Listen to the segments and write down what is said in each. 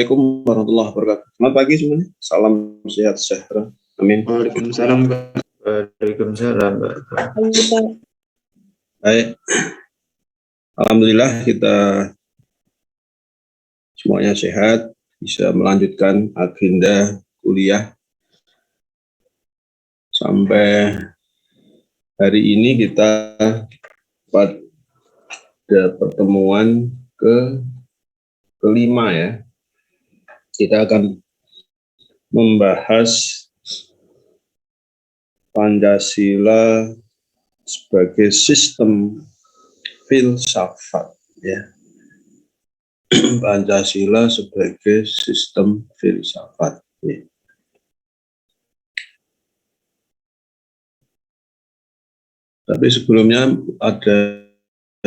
Assalamualaikum warahmatullahi wabarakatuh. Selamat pagi semuanya. Salam sehat sejahtera. Amin. Waalaikumsalam. Waalaikumsalam. Baik. Alhamdulillah kita semuanya sehat, bisa melanjutkan agenda kuliah sampai hari ini. Kita pada pertemuan kelima ya. Kita akan membahas Pancasila sebagai sistem filsafat ya. Pancasila sebagai sistem filsafat ya. Tapi sebelumnya ada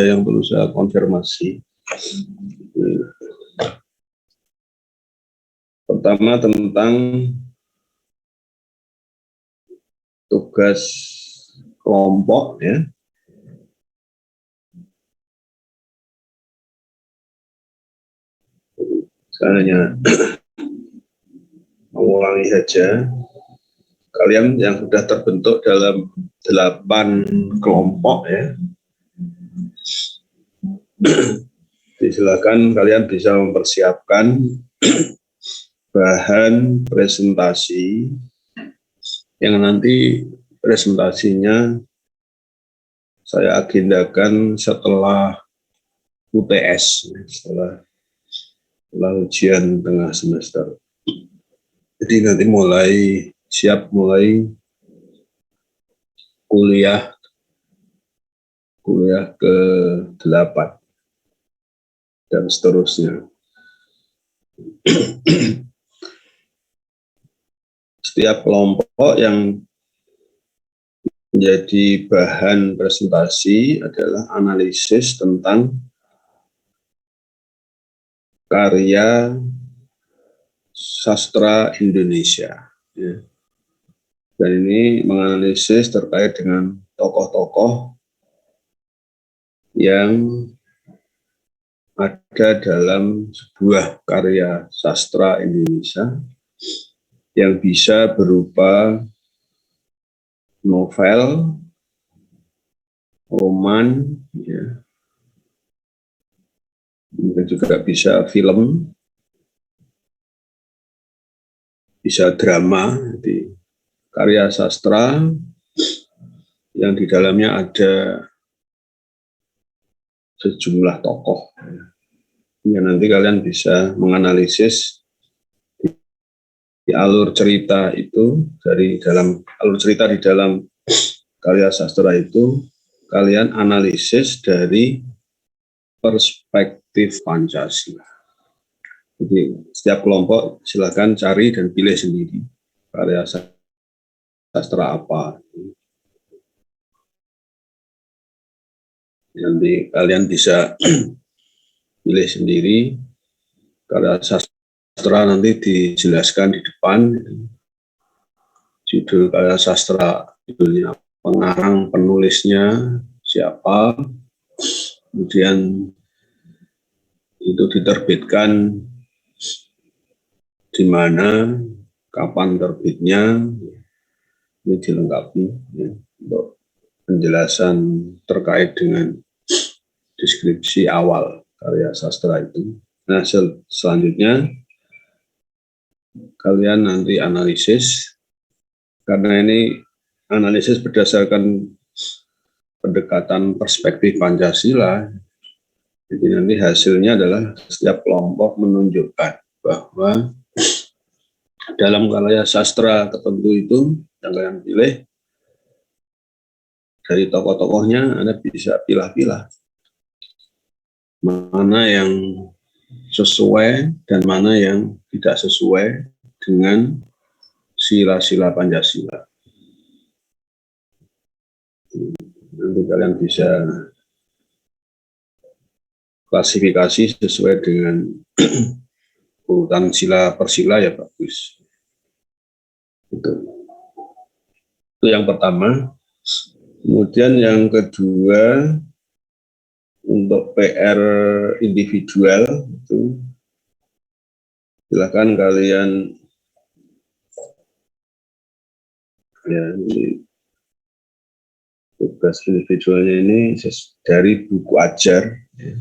yang perlu saya konfirmasi. Pertama tentang tugas kelompok ya. Saya hanya mengulangi saja. Kalian yang sudah terbentuk dalam 8 kelompok ya, silakan kalian bisa mempersiapkan bahan presentasi yang nanti presentasinya saya agendakan setelah UTS, setelah ujian tengah semester. Jadi nanti mulai kuliah ke-8 dan seterusnya. Setiap kelompok yang menjadi bahan presentasi adalah analisis tentang karya sastra Indonesia. Ya. Dan ini menganalisis terkait dengan tokoh-tokoh yang ada dalam sebuah karya sastra Indonesia yang bisa berupa novel, roman, ya. Mungkin juga bisa film, bisa drama, jadi karya sastra yang di dalamnya ada sejumlah tokoh. Ya, nanti kalian bisa menganalisis di alur cerita itu, dari dalam alur cerita di dalam karya sastra itu, kalian analisis dari perspektif Pancasila. Jadi setiap kelompok silakan cari dan pilih sendiri karya sastra apa. Nanti kalian bisa pilih sendiri karya sastra, nanti dijelaskan di depan judul karya sastra, judulnya, pengarang penulisnya siapa, kemudian itu diterbitkan di mana, kapan terbitnya, ini dilengkapi ya, untuk penjelasan terkait dengan deskripsi awal karya sastra itu. Nah, selanjutnya kalian nanti analisis, karena ini analisis berdasarkan pendekatan perspektif Pancasila. Jadi nanti hasilnya adalah setiap kelompok menunjukkan bahwa dalam karya sastra tertentu itu yang kalian pilih, dari tokoh-tokohnya Anda bisa pilah-pilah mana yang sesuai dan mana yang tidak sesuai dengan sila-sila Pancasila. Nanti kalian bisa klasifikasi sesuai dengan urutan sila per sila ya bagus. Itu yang pertama. Kemudian yang kedua, untuk PR individual Silakan kalian ya, ini tugas individualnya ini dari buku ajar, ya.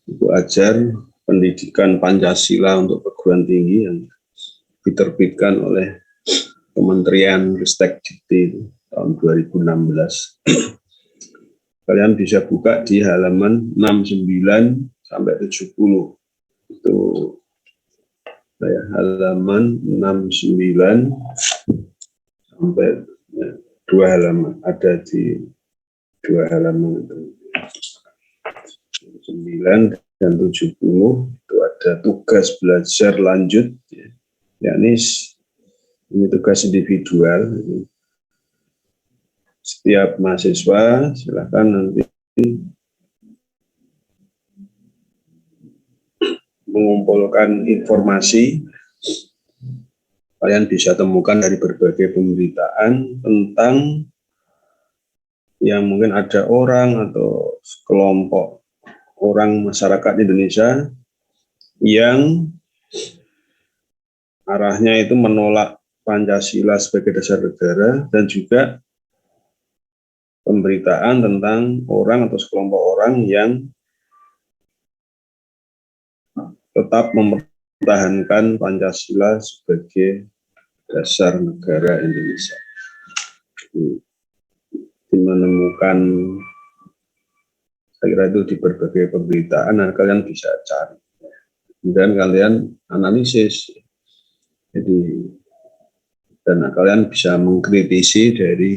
Buku ajar pendidikan Pancasila untuk perguruan tinggi yang diterbitkan oleh Kementerian Ristek Dikti tahun 2016. Kalian bisa buka di halaman 69 sampai 70. Itu ya, halaman 69 sampai ya, 2 halaman, ada di 2 halaman itu. 9 dan 70 itu ada tugas belajar lanjut, ya. Yakni ini tugas individual. Setiap mahasiswa silakan nanti mengumpulkan informasi. Kalian bisa temukan dari berbagai pemberitaan tentang yang mungkin ada orang atau kelompok orang masyarakat Indonesia yang arahnya itu menolak Pancasila sebagai dasar negara, dan juga pemberitaan tentang orang atau sekelompok orang yang tetap mempertahankan Pancasila sebagai dasar negara Indonesia. Menemukan, saya kira itu di berbagai pemberitaan, dan kalian bisa cari dan kalian analisis. Jadi, dan kalian bisa mengkritisi dari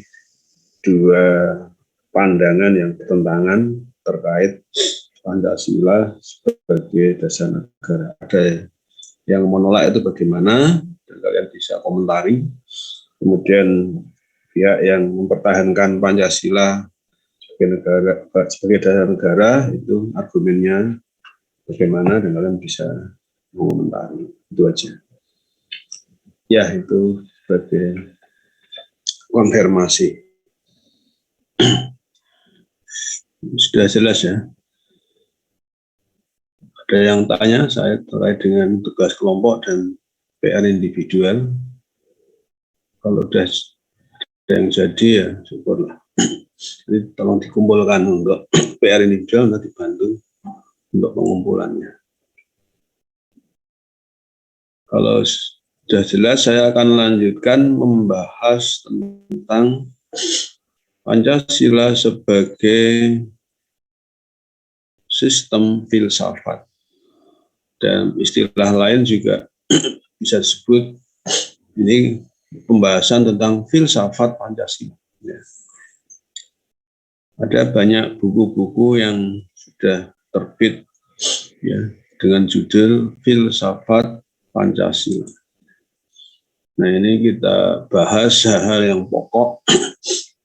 2 pandangan yang bertentangan terkait Pancasila sebagai dasar negara. Ada yang menolak itu bagaimana, dan kalian bisa komentari. Kemudian pihak yang mempertahankan Pancasila sebagai dasar negara, itu argumennya bagaimana, dan kalian bisa mengomentari. Itu aja. Ya, itu sebagai konfirmasi. Sudah jelas ya? Ada yang tanya saya terkait dengan tugas kelompok dan PR individual? Kalau sudah ada yang jadi ya syukurlah. Jadi tolong dikumpulkan untuk PR individual, nanti dibantu untuk pengumpulannya. Kalau sudah jelas, saya akan lanjutkan membahas tentang Pancasila sebagai sistem filsafat, dan istilah lain juga bisa disebut ini pembahasan tentang filsafat Pancasila. Ya. Ada banyak buku-buku yang sudah terbit ya dengan judul Filsafat Pancasila. Nah, ini kita bahas hal-hal yang pokok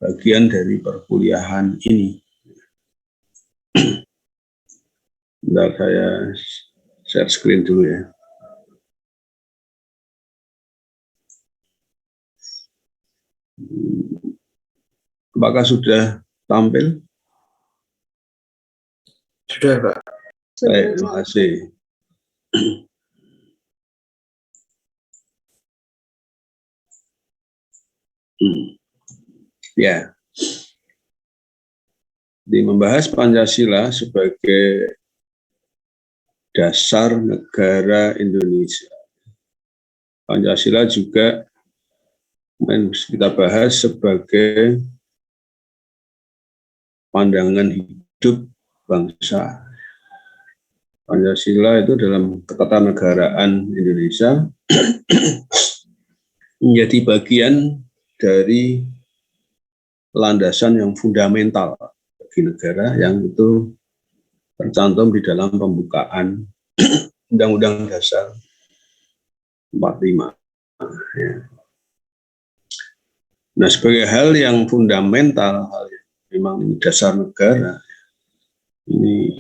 bagian dari perkuliahan ini. Bentar, saya share screen dulu ya. Apakah sudah tampil? Sudah, Pak. Baik, terima kasih. Ya, di membahas Pancasila sebagai dasar negara Indonesia. Pancasila juga kita bahas sebagai pandangan hidup bangsa. Pancasila itu dalam ketatanegaraan Indonesia menjadi bagian dari landasan yang fundamental bagi negara, yang itu tercantum di dalam pembukaan Undang-Undang Dasar 45. Nah, sebagai hal yang fundamental, hal yang memang ini dasar negara, ini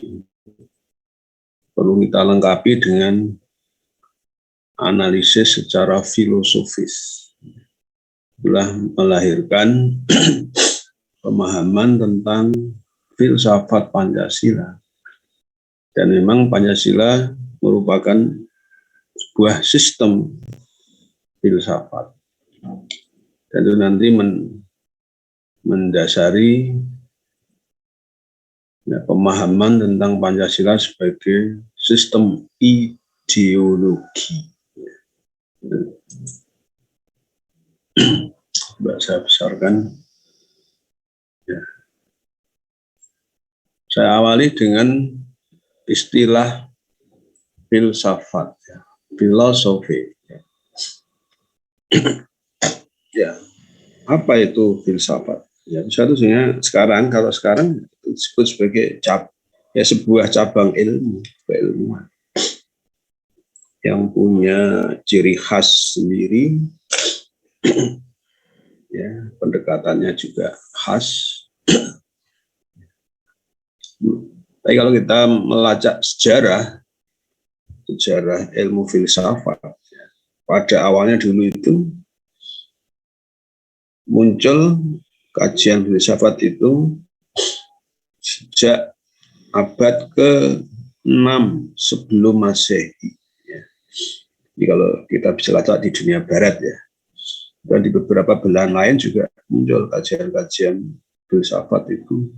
perlu kita lengkapi dengan analisis secara filosofis. Telah melahirkan pemahaman tentang filsafat Pancasila. Dan memang Pancasila merupakan sebuah sistem filsafat, dan itu nanti mendasari pemahaman tentang Pancasila sebagai sistem ideologi. Saya besarkan. Ya. Saya awali dengan istilah filsafat, ya. Filosofi. Ya, apa itu filsafat? Ya, seharusnya kalau sekarang itu disebut sebagai sebuah cabang ilmu, keilmuan yang punya ciri khas sendiri, ya, pendekatannya juga khas. Tapi kalau kita melacak sejarah ilmu filsafat, ya, pada awalnya dulu itu muncul kajian filsafat itu sejak abad ke-6 sebelum Masehi. Ya. Jadi kalau kita bisa lacak di dunia barat, ya, dan di beberapa belahan lain juga muncul kajian-kajian filsafat itu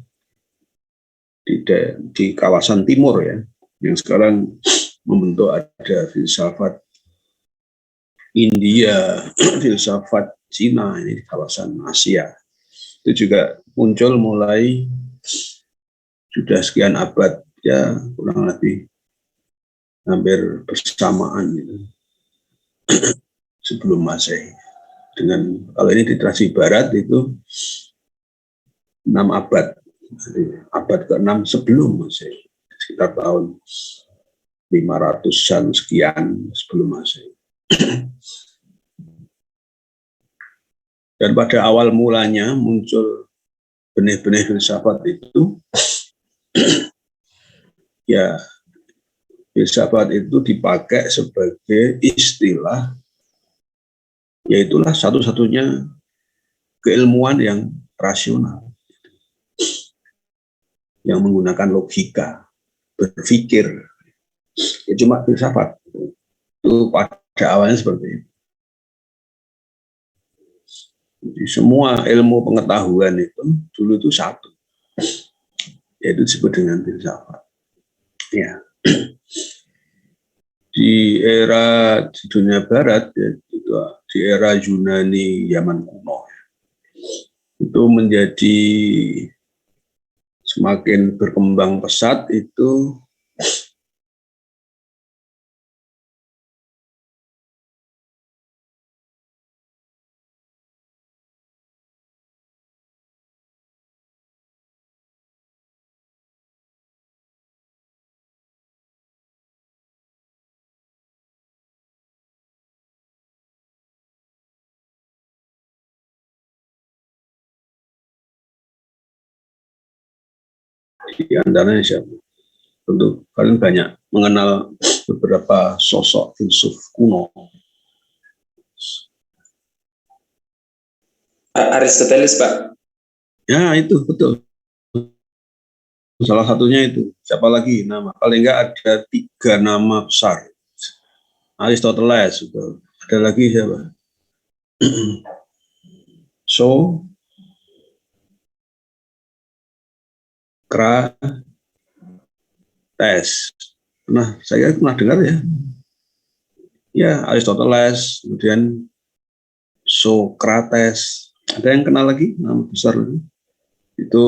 di kawasan timur, ya, yang sekarang membentuk ada filsafat India, filsafat Cina, ini di kawasan Asia. Itu juga muncul mulai sudah sekian abad, ya, kurang lebih hampir bersamaan gitu, sebelum Masehi. Dengan kalau ini di tradisi Barat itu 6 abad, abad ke-6 sebelum Masehi, sekitar tahun 500-an sekian sebelum Masehi. Dan pada awal mulanya muncul benih-benih filsafat itu, ya, filsafat itu dipakai sebagai istilah, yaitulah satu-satunya keilmuan yang rasional, yang menggunakan logika, berpikir. Ya, cuma filsafat itu pada awalnya seperti itu. Jadi semua ilmu pengetahuan itu dulu itu satu, yaitu disebut dengan filsafat. Ya. Di dunia Barat, ya, itu di era Yunani zaman kuno, itu menjadi semakin berkembang pesat itu di antaranya siapa? Tentu kalian banyak mengenal beberapa sosok filsuf kuno. Aristoteles, Pak. Ya, itu betul. Salah satunya itu. Siapa lagi nama? Paling enggak ada 3 nama besar. Aristoteles, betul. Ada lagi siapa? Socrates. Nah, saya pernah dengar, ya. Ya, Aristoteles, kemudian Socrates. Ada yang kenal lagi nama besar lagi? Itu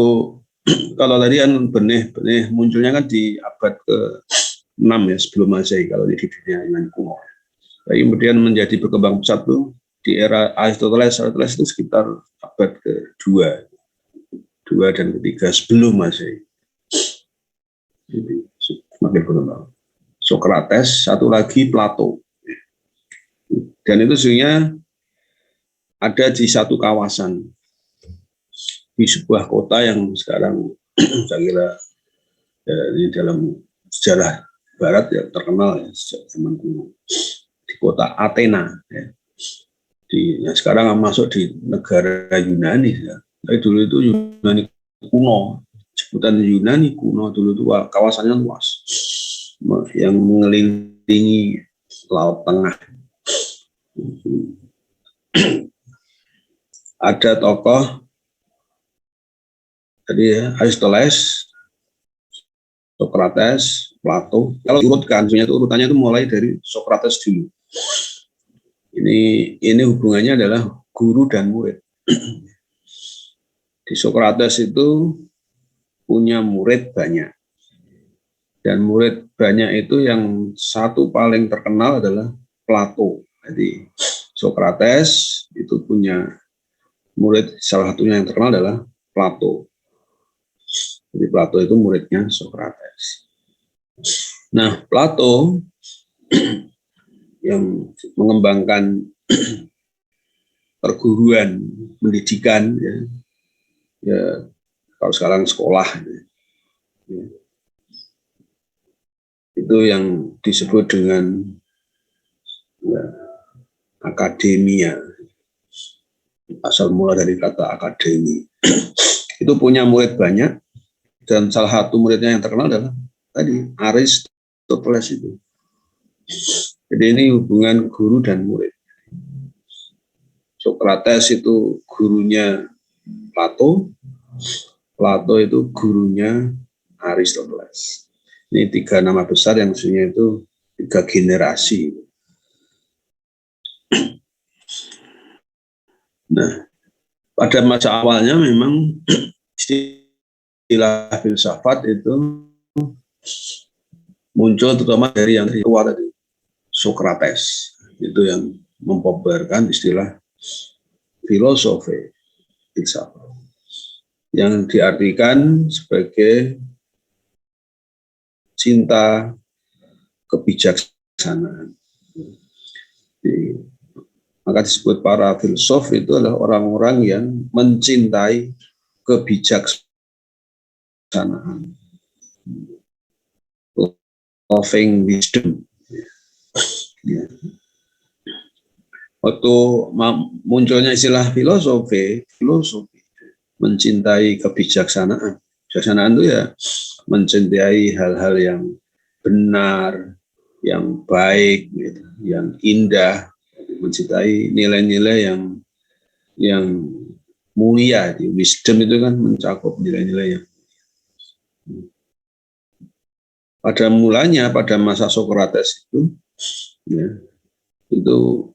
kalau tadi kan benih-benih munculnya kan di abad ke-6, ya, sebelum Masehi kalau di dunia Yunani kuno. Tapi kemudian menjadi berkembang pesat tuh di era Aristoteles itu sekitar abad ke-2 dan ke-3 sebelum Masehi. Jadi semakin berkembang. Socrates, satu lagi Plato. Dan itu sebenarnya ada di satu kawasan di sebuah kota yang sekarang saya kira, ya, di dalam sejarah Barat, ya, terkenal, ya, sejak zaman kuno, di kota Athena, ya. Sekarang masuk di negara Yunani, ya. Tapi dulu itu Yunani kuno, sebutan Yunani kuno dulu itu kawasannya luas, yang mengelilingi Laut Tengah. Ada tokoh jadi Aristoteles, Socrates, Plato. Kalau urutkan, urutannya itu mulai dari Socrates dulu. Ini hubungannya adalah guru dan murid. Di Socrates itu punya murid banyak. Dan murid banyak itu yang satu paling terkenal adalah Plato. Jadi Socrates itu punya murid, salah satunya yang terkenal adalah Plato. Jadi Plato itu muridnya Socrates. Nah, Plato yang mengembangkan perguruan pendidikan, ya kalau sekarang sekolah, ya, itu yang disebut dengan ya, akademia. Asal mula dari kata akademi. Itu punya murid banyak, dan salah satu muridnya yang terkenal adalah tadi Aristoteles itu. Jadi ini hubungan guru dan murid. Socrates itu gurunya Plato, Plato itu gurunya Aristoteles. Ini 3 nama besar yang sebenarnya itu 3 generasi. Nah, pada masa awalnya memang istilah filsafat itu muncul terutama dari yang tua tadi, Socrates. Itu yang mempopulerkan istilah filosofi filsafat, yang diartikan sebagai cinta kebijaksanaan. Maka disebut para filsuf itu adalah orang-orang yang mencintai kebijaksanaan, loving wisdom. Ya. Waktu munculnya istilah filosofi mencintai kebijaksanaan. Kebijaksanaan itu ya mencintai hal-hal yang benar, yang baik, gitu, yang indah, mencintai nilai-nilai yang mulia. Wisdom itu kan mencakup nilai-nilai yang pada mulanya pada masa Socrates itu, ya, itu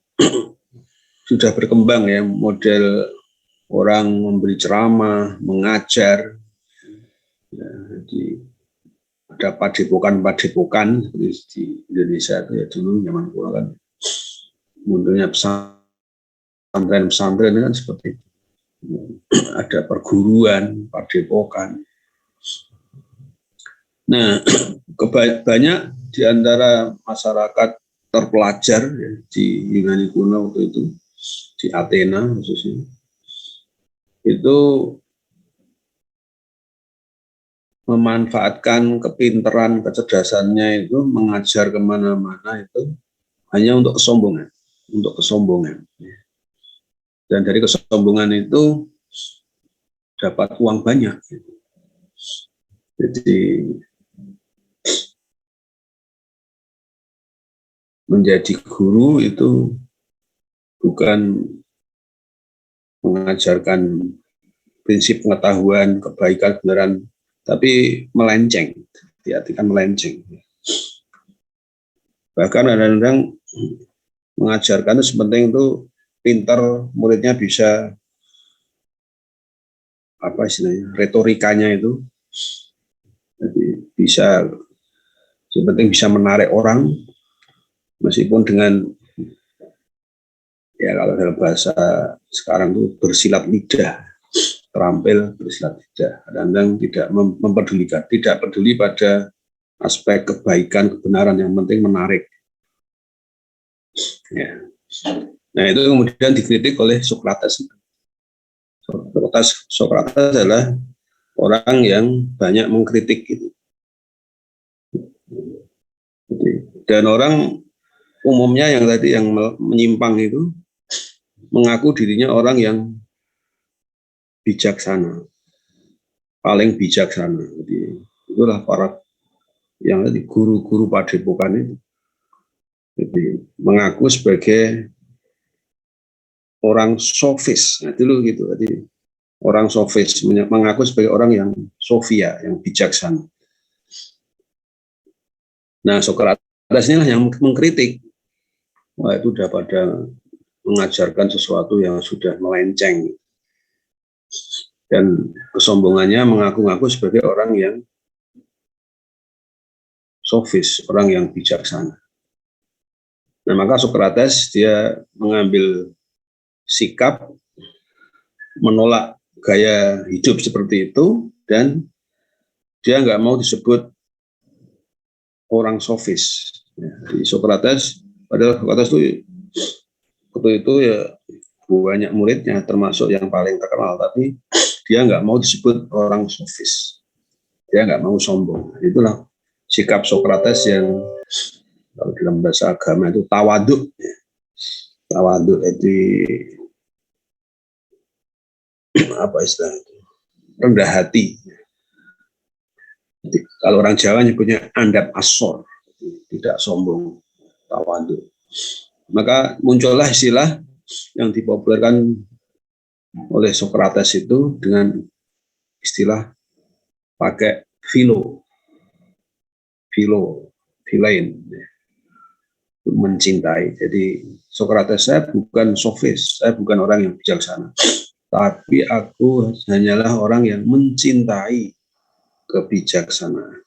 sudah berkembang ya model orang memberi ceramah, mengajar. Ya, jadi ada padepokan seperti di Indonesia itu ya dulu zaman kuno kan munculnya pesantren kan seperti itu. Ada perguruan, padepokan. Nah, banyak di antara masyarakat terpelajar ya, di Yunani kuno waktu itu, di Athena khususnya, itu memanfaatkan kepintaran, kecerdasannya itu mengajar kemana-mana itu hanya untuk kesombongan. Dan dari kesombongan itu dapat uang banyak. Jadi menjadi guru itu bukan mengajarkan prinsip pengetahuan, kebaikan, kebenaran, tapi melenceng, diartikan melenceng. Bahkan kadang-kadang mengajarkan itu sepenting itu pintar, muridnya bisa apa istilahnya, retorikanya itu, jadi bisa, sepenting bisa menarik orang, meskipun dengan ya kalau dalam bahasa sekarang itu bersilat lidah, terampil bersilat lidah, kadang-kadang tidak mempedulikan, tidak peduli pada aspek kebaikan, kebenaran, yang penting menarik. Ya. Nah itu kemudian dikritik oleh Socrates. Socrates adalah orang yang banyak mengkritik itu. Dan orang umumnya yang tadi yang menyimpang itu mengaku dirinya orang yang bijaksana, paling bijaksana. Jadi itulah para yang tadi guru-guru padepokan itu. Jadi mengaku sebagai orang sofis. Nah, dulu gitu. Jadi orang sofis mengaku sebagai orang yang sofia, yang bijaksana. Nah, Sokrates inilah yang mengkritik. Wah, itu udah pada mengajarkan sesuatu yang sudah melenceng. Dan kesombongannya mengaku-ngaku sebagai orang yang sofis, orang yang bijaksana. Nah, maka Sokrates dia mengambil sikap menolak gaya hidup seperti itu dan dia nggak mau disebut orang sofis. Di Sokrates, padahal Sokrates itu waktu itu ya banyak muridnya, termasuk yang paling terkenal, tapi dia nggak mau disebut orang sofis. Dia nggak mau sombong. Itulah sikap Sokrates yang kalau dalam bahasa agama itu tawaduk. Tawaduk itu apa istilah itu? Rendah hati. Jadi, kalau orang Jawa nyebutnya andap asor, tidak sombong, tawaduk. Maka muncullah istilah yang dipopulerkan oleh Sokrates itu dengan istilah pakai filein, mencintai. Jadi Sokrates, saya bukan sofis, saya bukan orang yang bijaksana, tapi aku hanyalah orang yang mencintai kebijaksanaan.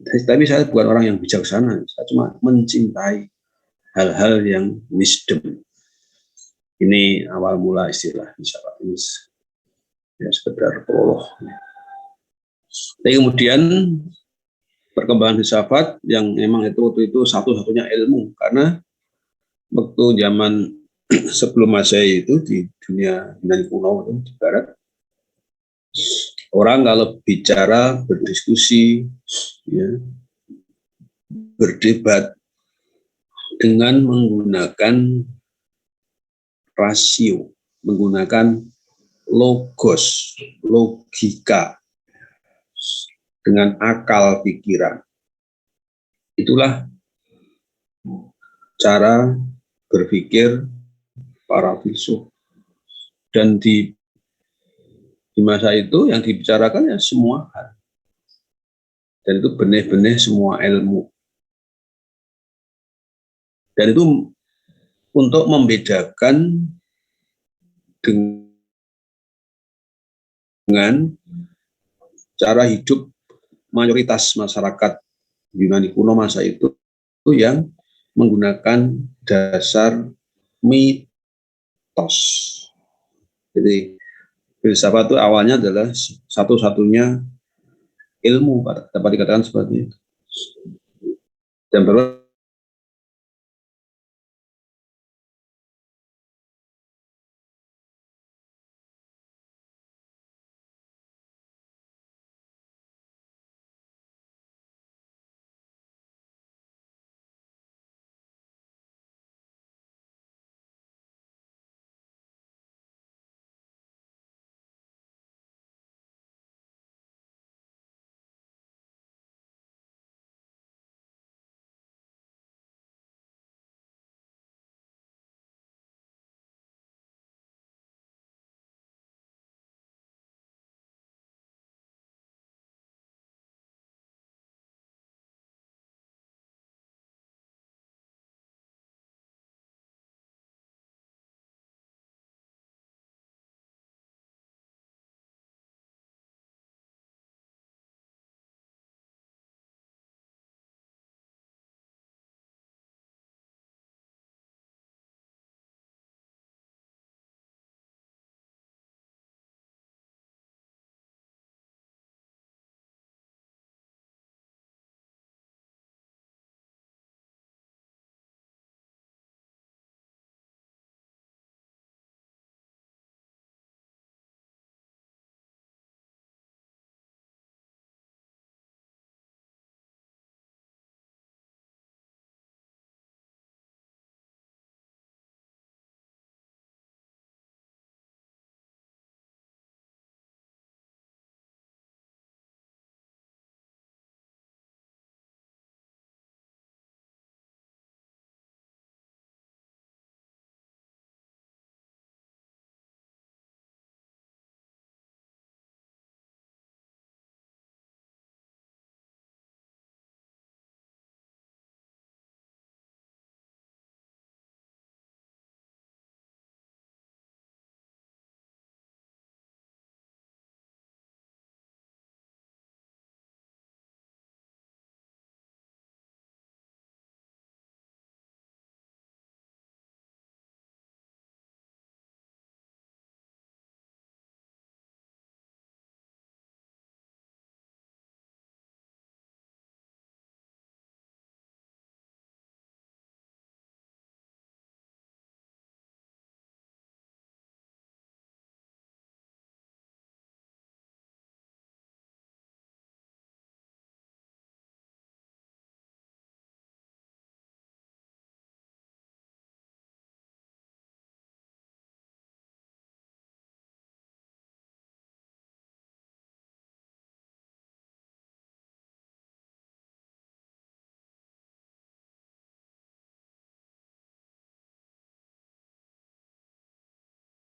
Tapi saya bukan orang yang bijaksana, saya cuma mencintai hal-hal yang wisdom. Ini awal mula istilah filsafat ini ya sekedar prolog. Tapi kemudian perkembangan filsafat yang memang itu waktu itu satu-satunya ilmu, karena waktu zaman sebelum Masehi itu di dunia Yunani kuno itu di barat, orang kalau bicara, berdiskusi, ya, berdebat dengan menggunakan rasio, menggunakan logos, logika, dengan akal pikiran. Itulah cara berpikir para filsuf. Dan di masa itu yang dibicarakan ya semua hal. Dan itu benih-benih semua ilmu. Dan itu untuk membedakan dengan cara hidup mayoritas masyarakat Yunani kuno masa itu yang menggunakan dasar mitos. Jadi filsafat itu awalnya adalah satu-satunya ilmu, dapat dikatakan seperti itu. Dan baru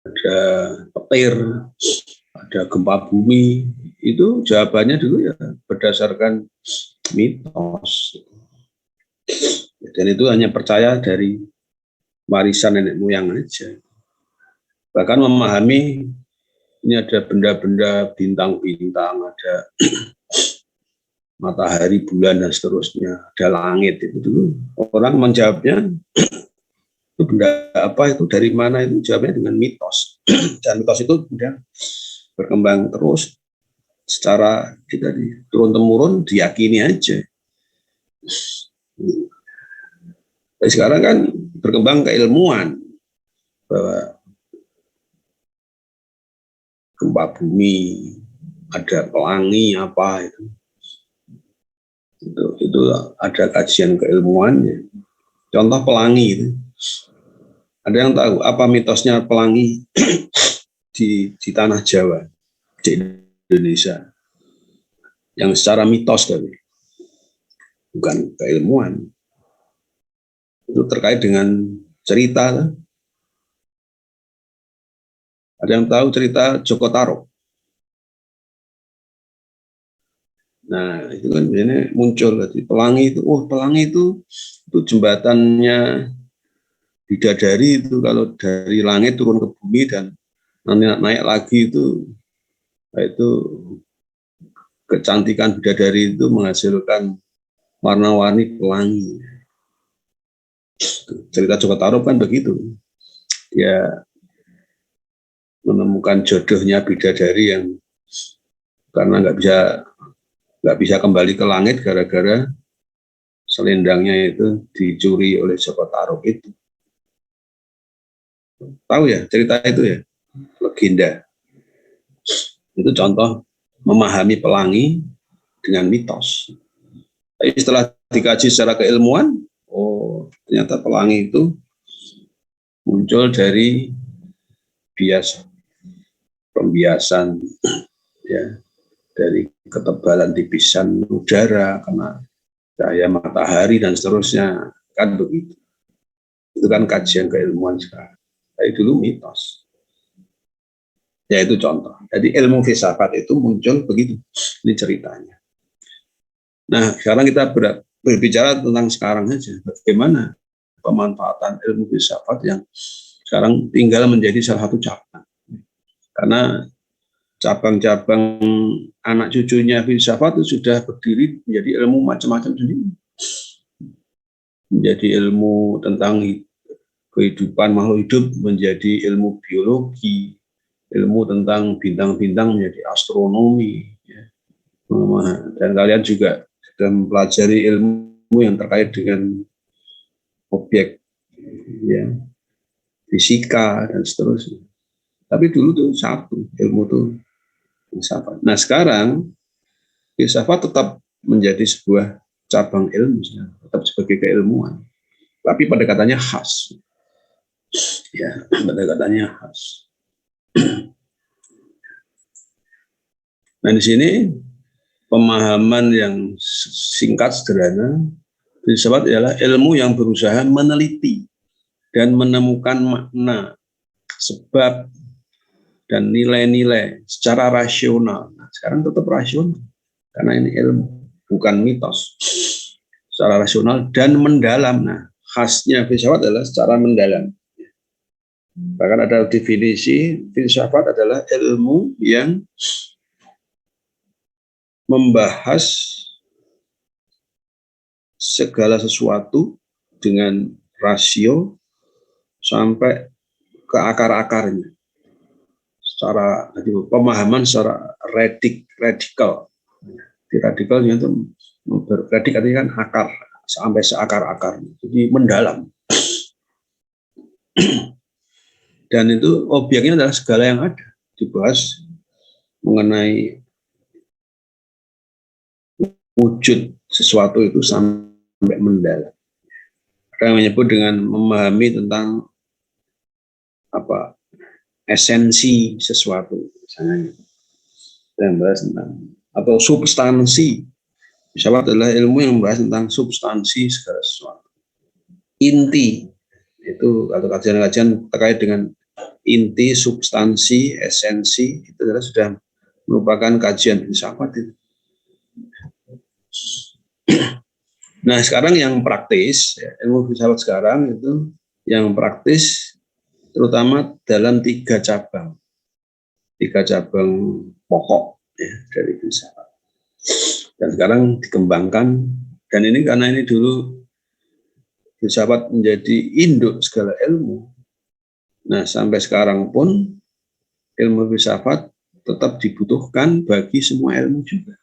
ada petir, ada gempa bumi, itu jawabannya dulu ya berdasarkan mitos. Dan itu hanya percaya dari warisan nenek moyang aja. Bahkan memahami ini ada benda-benda bintang-bintang, ada matahari, bulan, dan seterusnya, ada langit. Itu dulu orang menjawabnya, itu benda apa, itu dari mana, itu jawabnya dengan mitos. Dan mitos itu kemudian berkembang terus secara kita turun-temurun diyakini aja. Tapi sekarang kan berkembang keilmuan bahwa gempa bumi, ada pelangi apa itu ada kajian keilmuannya. Contoh pelangi itu, ada yang tahu apa mitosnya pelangi di tanah Jawa, di Indonesia, yang secara mitos tapi bukan keilmuan, itu terkait dengan cerita. Ada yang tahu cerita Joko Tarub? Nah, itu kan biasanya muncul pelangi itu, pelangi itu jembatannya bidadari itu, kalau dari langit turun ke bumi dan nanti naik lagi itu kecantikan bidadari itu menghasilkan warna-warni pelangi. Cerita Joko Tarub kan begitu. Dia menemukan jodohnya bidadari yang karena nggak bisa kembali ke langit gara-gara selendangnya itu dicuri oleh Joko Tarub itu. Tahu ya cerita itu ya, legenda. Itu contoh memahami pelangi dengan mitos. Tapi setelah dikaji secara keilmuan, ternyata pelangi itu muncul dari pembiasan ya, dari ketebalan tipisan udara karena cahaya matahari dan seterusnya, kan begitu. Itu kan kajian keilmuan sekarang. Tapi dulu mitos. Ya itu contoh. Jadi ilmu filsafat itu muncul begitu. Ini ceritanya. Nah, sekarang kita berbicara tentang sekarang saja. Bagaimana pemanfaatan ilmu filsafat yang sekarang tinggal menjadi salah satu cabang. Karena cabang-cabang anak cucunya filsafat itu sudah berdiri menjadi ilmu macam-macam sendiri. Menjadi ilmu tentang kehidupan makhluk hidup, menjadi ilmu biologi, ilmu tentang bintang-bintang menjadi astronomi. Dan kalian juga sudah mempelajari ilmu yang terkait dengan objek, ya, fisika dan seterusnya. Tapi dulu tuh satu ilmu tuh filsafat. Nah sekarang filsafat tetap menjadi sebuah cabang ilmu, tetap sebagai keilmuan, tapi pendekatannya khas. Ya, pendekatannya khas. Nah di sini pemahaman yang singkat sederhana, filsafat adalah ilmu yang berusaha meneliti dan menemukan makna, sebab, dan nilai-nilai secara rasional. Nah, sekarang tetap rasional, karena ini ilmu, bukan mitos. Secara rasional dan mendalam. Nah, khasnya filsafat adalah secara mendalam. Bahkan ada definisi, filsafat adalah ilmu yang membahas segala sesuatu dengan rasio sampai ke akar-akarnya. Secara pemahaman secara radikal. Radikalnya itu radik artinya kan akar, sampai seakar-akar. Jadi mendalam. Dan itu objeknya adalah segala yang ada, dibahas mengenai wujud sesuatu itu sampai mendalam. Ada yang menyebut dengan memahami tentang apa esensi sesuatu, misalnya yang bahas tentang atau substansi. Filsafat adalah ilmu yang membahas tentang substansi segala sesuatu. Inti itu atau kajian-kajian terkait dengan inti, substansi, esensi, itu adalah sudah merupakan kajian filsafat itu. Nah, sekarang yang praktis, ilmu filsafat sekarang itu yang praktis terutama dalam tiga cabang pokok ya, dari filsafat. Dan sekarang dikembangkan, dan ini karena ini dulu filsafat menjadi induk segala ilmu. Nah, sampai sekarang pun ilmu filsafat tetap dibutuhkan bagi semua ilmu juga,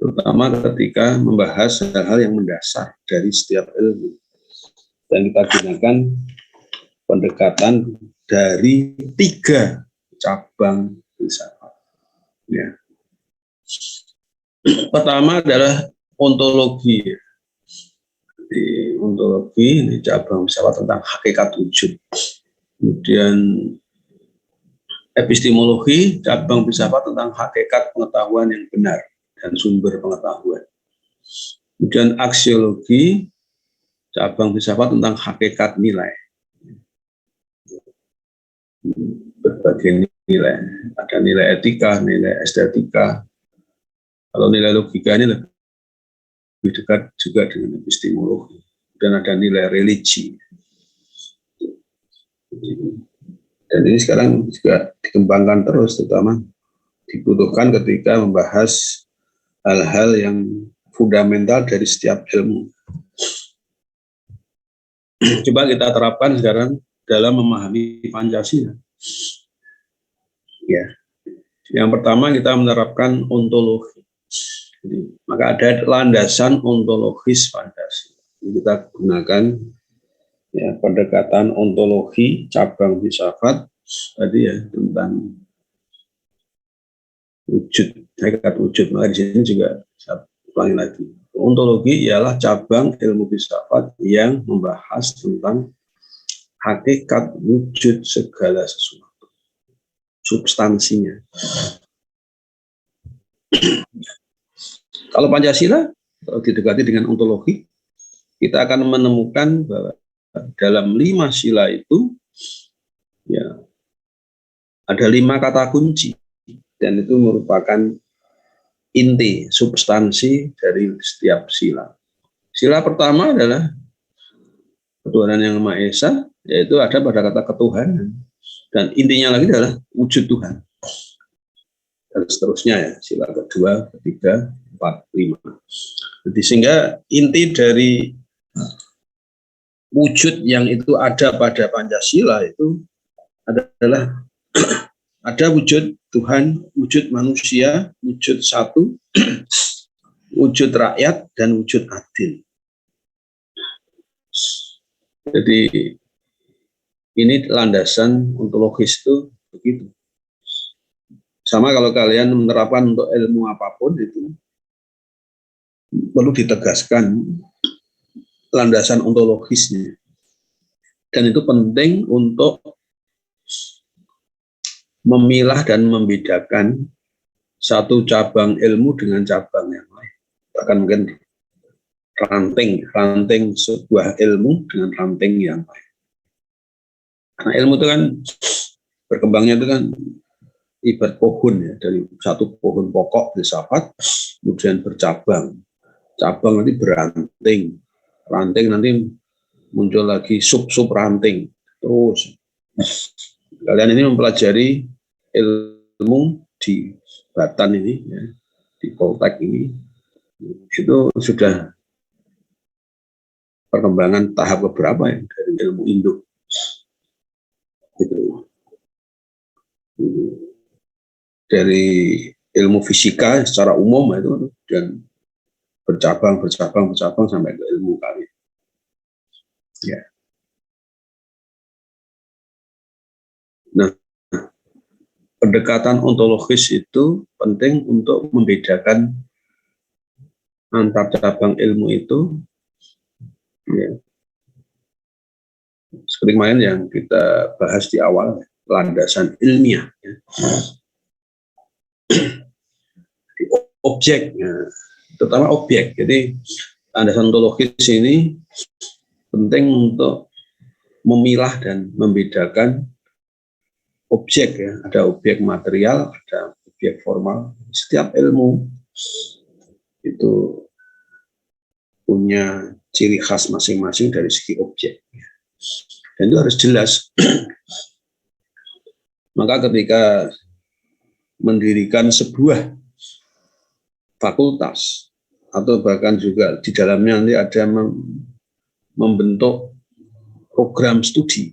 terutama ketika membahas hal-hal yang mendasar dari setiap ilmu. Dan kita gunakan pendekatan dari tiga cabang filsafat. Ya. Pertama adalah ontologi. Di ontologi ini cabang filsafat tentang hakikat wujud. Kemudian epistemologi, cabang filsafat tentang hakikat pengetahuan yang benar dan sumber pengetahuan. Kemudian aksiologi, cabang filsafat tentang hakikat nilai. Berbagai nilai, ada nilai etika, nilai estetika. Kalau nilai logika ini lebih dekat juga dengan epistemologi. Dan ada nilai religi. Dan ini sekarang juga dikembangkan terus, terutama dibutuhkan ketika membahas hal-hal yang fundamental dari setiap ilmu. Coba kita terapkan sekarang dalam memahami Pancasila. Ya, yang pertama kita menerapkan ontologi. Jadi, maka ada landasan ontologis Pancasila. Jadi kita gunakan ya, pendekatan ontologi cabang filsafat tadi ya tentang wujud, hakikat wujud. Maka di sini juga saya ulangi lagi. Ontologi ialah cabang ilmu filsafat yang membahas tentang hakikat wujud segala sesuatu, substansinya. Kalau Pancasila, kalau didekati dengan ontologi, kita akan menemukan bahwa dalam 5 sila itu ya ada 5 kata kunci, dan itu merupakan inti, substansi dari setiap sila. Sila pertama adalah ketuhanan yang Maha Esa, yaitu ada pada kata ketuhanan, dan intinya lagi adalah wujud Tuhan. Dan seterusnya ya, sila kedua, ketiga, 4, 5. Jadi sehingga inti dari wujud yang itu ada pada Pancasila itu adalah ada wujud Tuhan, wujud manusia, wujud satu, wujud rakyat, dan wujud adil. Jadi ini landasan ontologis itu begitu. Sama kalau kalian menerapkan untuk ilmu apapun itu perlu ditegaskan landasan ontologisnya. Dan itu penting untuk memilah dan membedakan satu cabang ilmu dengan cabang yang lain. Bahkan mungkin ranting sebuah ilmu dengan ranting yang lain. Karena ilmu itu kan berkembangnya itu kan ibarat pohon ya, dari satu pohon pokok filsafat kemudian bercabang. Cabang nanti beranting, ranting nanti muncul lagi sub ranting. Terus kalian ini mempelajari ilmu di Batan ini ya, di Poltek ini, itu sudah perkembangan tahap keberapa ya dari ilmu induk gitu. Dari ilmu fisika secara umum itu dan bercabang sampai ke ilmu kali. Ya. Nah, pendekatan ontologis itu penting untuk membedakan antar cabang ilmu itu. Ya. Seperti kemarin yang kita bahas di awal, landasan ilmiah. Ya. Objek, ya. Terutama objek. Jadi landasan ontologis ini penting untuk memilah dan membedakan objek ya, ada objek material, ada objek formal. Setiap ilmu itu punya ciri khas masing-masing dari segi objek. Dan itu harus jelas. Maka ketika mendirikan sebuah fakultas atau bahkan juga di dalamnya nanti ada membentuk program studi,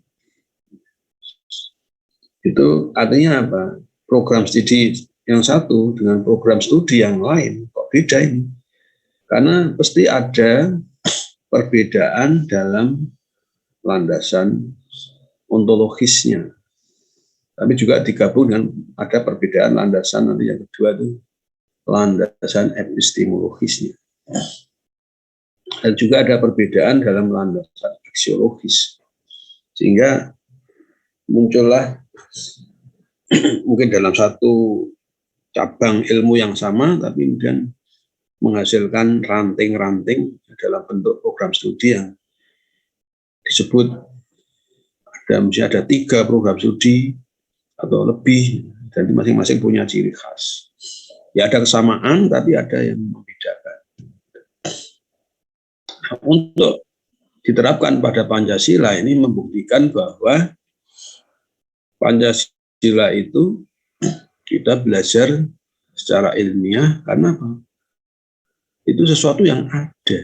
itu artinya apa? Program studi yang satu dengan program studi yang lain kok beda ini? Karena pasti ada perbedaan dalam landasan ontologisnya. Tapi juga digabung dengan ada perbedaan landasan, nanti yang kedua itu landasan epistemologisnya. Dan juga ada perbedaan dalam landasan aksiologis. Sehingga muncullah mungkin dalam satu cabang ilmu yang sama, tapi kemudian menghasilkan ranting-ranting dalam bentuk program studi yang disebut ada 3 program studi atau lebih, dan masing-masing punya ciri khas. Ya ada kesamaan, tapi ada yang membedakan. Untuk diterapkan pada Pancasila ini membuktikan bahwa Pancasila itu kita belajar secara ilmiah karena apa? Itu sesuatu yang ada.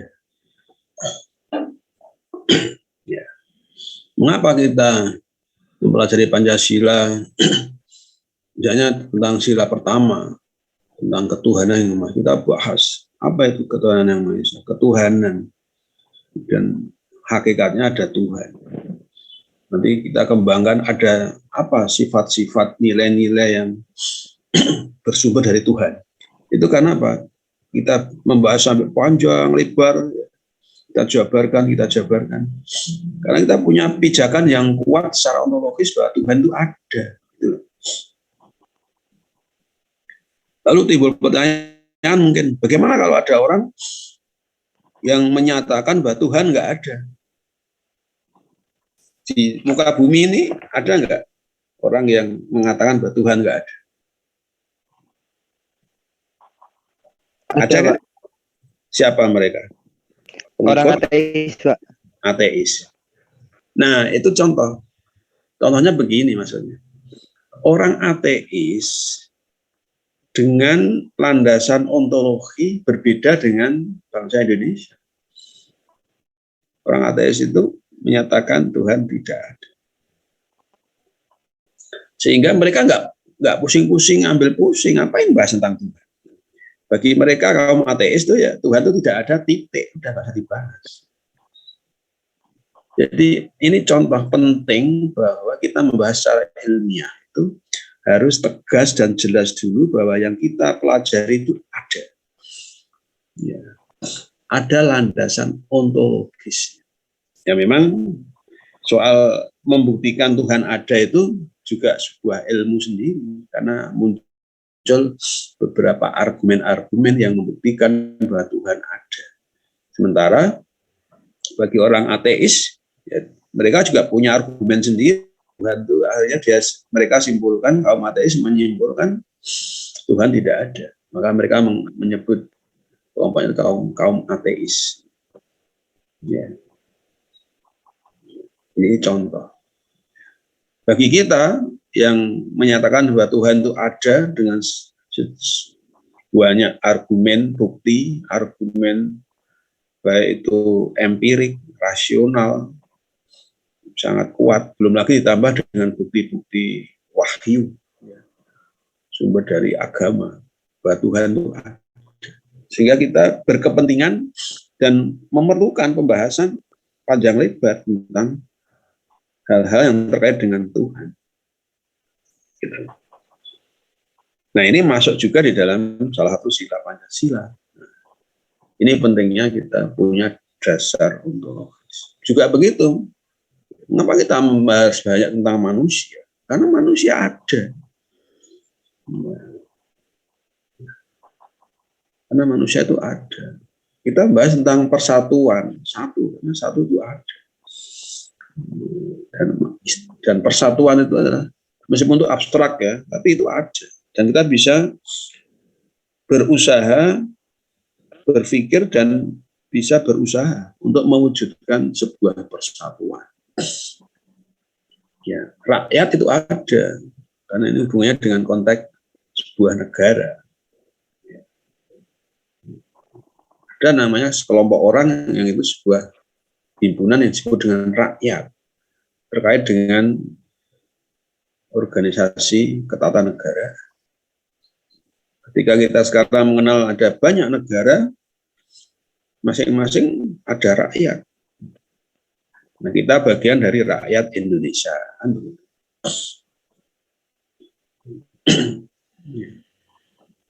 Ya. Mengapa kita mempelajari Pancasila, misalnya tentang sila pertama, tentang ketuhanan yang maha, kita bahas apa itu ketuhanan yang maha esa, ketuhanan dan hakikatnya ada Tuhan. Nanti kita kembangkan ada apa sifat-sifat nilai-nilai yang bersumber dari Tuhan. Itu karena apa? Kita membahas sampai panjang lebar, kita jabarkan. Karena kita punya pijakan yang kuat secara ontologis bahwa Tuhan itu ada. Lalu timbul pertanyaan mungkin, bagaimana kalau ada orang yang menyatakan bahwa Tuhan nggak ada? Di muka bumi ini ada nggak orang yang mengatakan bahwa Tuhan nggak ada? Ada kan? Siapa mereka? Orang ateis, Pak. Ateis. Nah, itu contoh. Contohnya begini maksudnya. Orang ateis dengan landasan ontologi berbeda dengan bangsa Indonesia. Orang ateis itu menyatakan Tuhan tidak ada. Sehingga mereka nggak pusing-pusing, ambil pusing, ngapain bahas tentang Tuhan. Bagi mereka kaum ateis itu ya Tuhan itu tidak ada, titik, udah nggak usah dibahas. Jadi ini contoh penting bahwa kita membahas secara ilmiah itu harus tegas dan jelas dulu bahwa yang kita pelajari itu ada. Ya. Ada landasan ontologis. Ya memang soal membuktikan Tuhan ada itu juga sebuah ilmu sendiri karena muncul beberapa argumen-argumen yang membuktikan bahwa Tuhan ada. Sementara bagi orang ateis, ya, mereka juga punya argumen sendiri. Tuhan itu akhirnya mereka simpulkan, kaum ateis menyimpulkan Tuhan tidak ada. Maka mereka menyebut kelompoknya kaum ateis. Ya. Ini contoh. Bagi kita yang menyatakan bahwa Tuhan itu ada dengan banyak argumen, bukti, argumen baik itu empirik, rasional, sangat kuat. Belum lagi ditambah dengan bukti-bukti wahyu, sumber dari agama, bahwa Tuhan itu ada. Sehingga kita berkepentingan dan memerlukan pembahasan panjang lebar tentang hal-hal yang terkait dengan Tuhan. Nah ini masuk juga di dalam salah satu sila Pancasila. Ini pentingnya kita punya dasar ontologis. Juga begitu, mengapa kita membahas banyak tentang manusia? Karena manusia ada. Karena manusia itu ada. Kita bahas tentang persatuan, karena satu itu ada. Dan persatuan itu adalah Meskipun itu abstrak ya, tapi itu ada. Dan kita bisa berusaha, berpikir, dan bisa berusaha untuk mewujudkan sebuah persatuan. Ya, rakyat itu ada, karena ini hubungannya dengan konteks sebuah negara. Ada namanya sekelompok orang yang itu sebuah himpunan yang disebut dengan rakyat, terkait dengan organisasi ketatanegaraan. Ketika kita sekarang mengenal ada banyak negara, masing-masing ada rakyat. Nah, kita bagian dari rakyat Indonesia.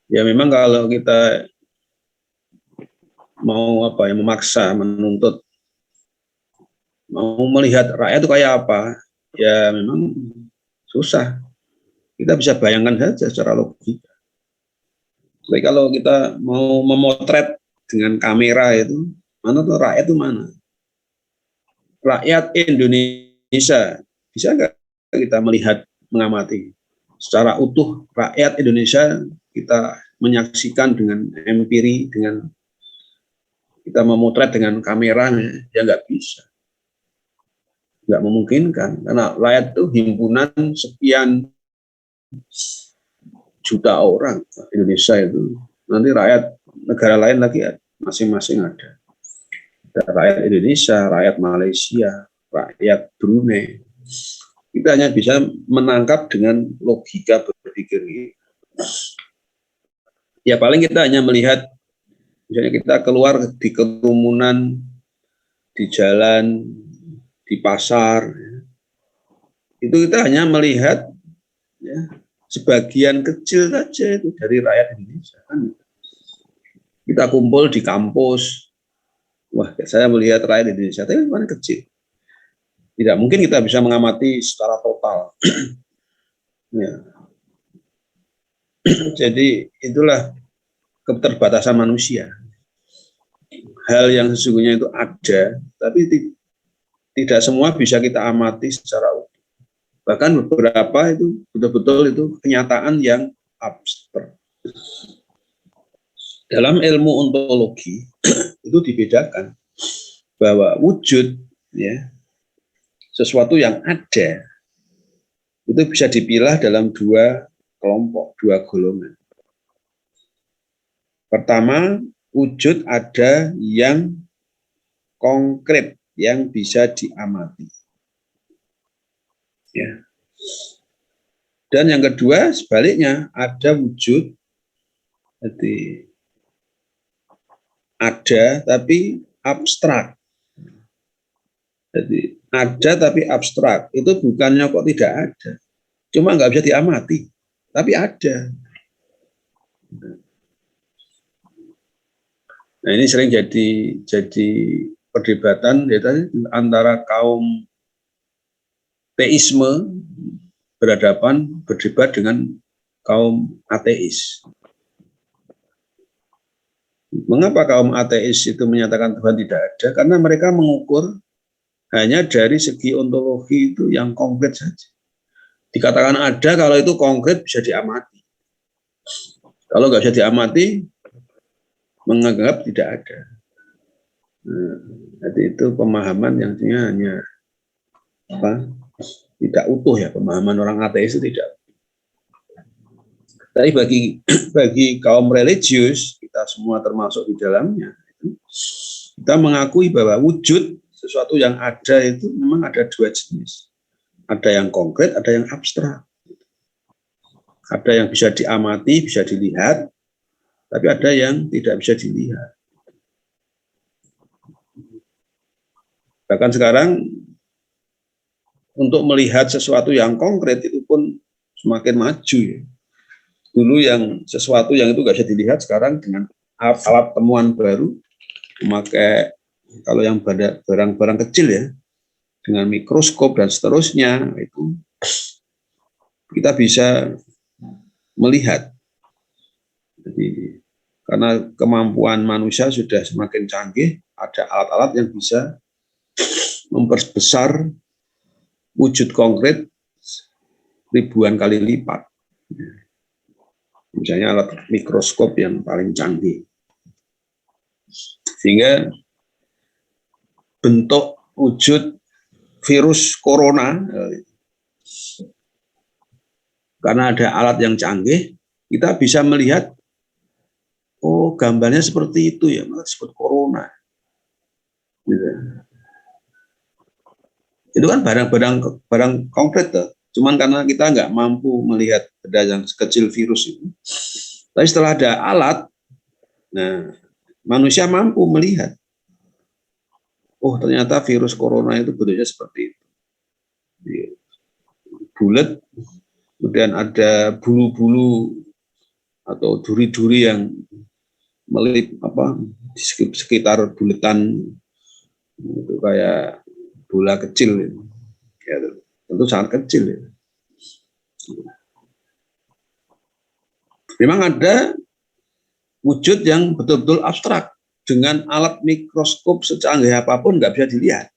Ya memang kalau kita mau memaksa, menuntut, mau melihat rakyat itu kayak apa, ya memang susah. Kita bisa bayangkan saja secara logika. Tapi kalau kita mau memotret dengan kamera itu, mana tuh rakyat itu mana? Rakyat Indonesia, bisa nggak kita melihat, mengamati secara utuh rakyat Indonesia, kita menyaksikan dengan empiri, dengan kita memotret dengan kamera, ya nggak bisa. Nggak memungkinkan, karena rakyat itu himpunan sekian juta orang. Indonesia itu nanti rakyat negara lain lagi masing-masing ada rakyat Indonesia, rakyat Malaysia, rakyat Brunei. Kita hanya bisa menangkap dengan logika berpikir. Ya paling kita hanya melihat, misalnya kita keluar di kerumunan, di jalan, di pasar, itu kita hanya melihat ya, sebagian kecil saja itu dari rakyat Indonesia. Kita kumpul di kampus, wah saya melihat rakyat Indonesia, tapi mana kecil. Tidak mungkin kita bisa mengamati secara total. Ya. Jadi itulah keterbatasan manusia. Hal yang sesungguhnya itu ada, tapi tidak semua bisa kita amati secara utuh. Bahkan beberapa itu betul-betul itu kenyataan yang abstrak. Dalam ilmu ontologi itu dibedakan bahwa wujud ya sesuatu yang ada itu bisa dipilah dalam dua kelompok, dua golongan. Pertama, wujud ada yang konkret, yang bisa diamati. Ya. Dan yang kedua, sebaliknya, ada wujud, jadi ada tapi abstrak. Jadi ada tapi abstrak, itu bukannya kok tidak ada, cuma nggak bisa diamati, tapi ada. Nah ini sering jadi perdebatan ya, antara kaum teisme berdebat dengan kaum ateis. Mengapa kaum ateis itu menyatakan Tuhan tidak ada? Karena mereka mengukur hanya dari segi ontologi itu yang konkret saja. Dikatakan ada kalau itu konkret bisa diamati. Kalau nggak bisa diamati, menganggap tidak ada. Nah, jadi itu pemahaman yang hanya tidak utuh ya, pemahaman orang ateis itu tidak. Tapi bagi kaum religius, kita semua termasuk di dalamnya, kita mengakui bahwa wujud sesuatu yang ada itu memang ada dua jenis. Ada yang konkret, ada yang abstrak. Ada yang bisa diamati, bisa dilihat, tapi ada yang tidak bisa dilihat. Bahkan sekarang untuk melihat sesuatu yang konkret itu pun semakin maju. Ya. Dulu yang sesuatu yang itu nggak bisa dilihat, sekarang dengan alat temuan baru, memakai kalau yang barang-barang kecil ya, dengan mikroskop dan seterusnya, itu kita bisa melihat. Jadi, karena kemampuan manusia sudah semakin canggih, ada alat-alat yang bisa memperbesar wujud konkret ribuan kali lipat. Misalnya alat mikroskop yang paling canggih. Sehingga bentuk wujud virus corona, karena ada alat yang canggih, kita bisa melihat, oh gambarnya seperti itu ya, maka disebut corona. Gitu. Itu kan barang konkret tuh. Cuman karena kita nggak mampu melihat benda yang sekecil virus itu. Tapi setelah ada alat, nah manusia mampu melihat. Oh ternyata virus corona itu bentuknya seperti itu. Bulat, kemudian ada bulu-bulu atau duri-duri yang di sekitar bulatan itu kayak bola kecil, ya, tentu sangat kecil. Ya. Memang ada wujud yang betul-betul abstrak dengan alat mikroskop secanggih apapun nggak bisa dilihat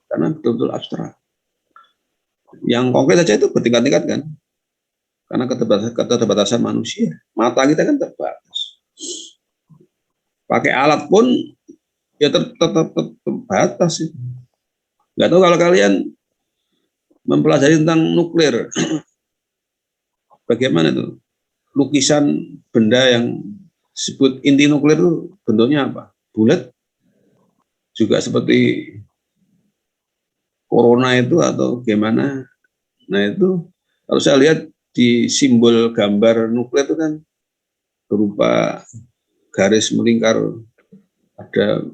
karena betul-betul abstrak. Yang konkret saja itu bertingkat-tingkat kan, karena keterbatasan manusia. Mata kita kan terbatas. Pakai alat pun ya tetap terbatas. Nggak tahu kalau kalian mempelajari tentang nuklir, bagaimana itu lukisan benda yang disebut inti nuklir itu bentuknya apa? Bulat, juga seperti corona itu atau gimana? Nah itu kalau saya lihat di simbol gambar nuklir itu kan berupa garis melingkar ada.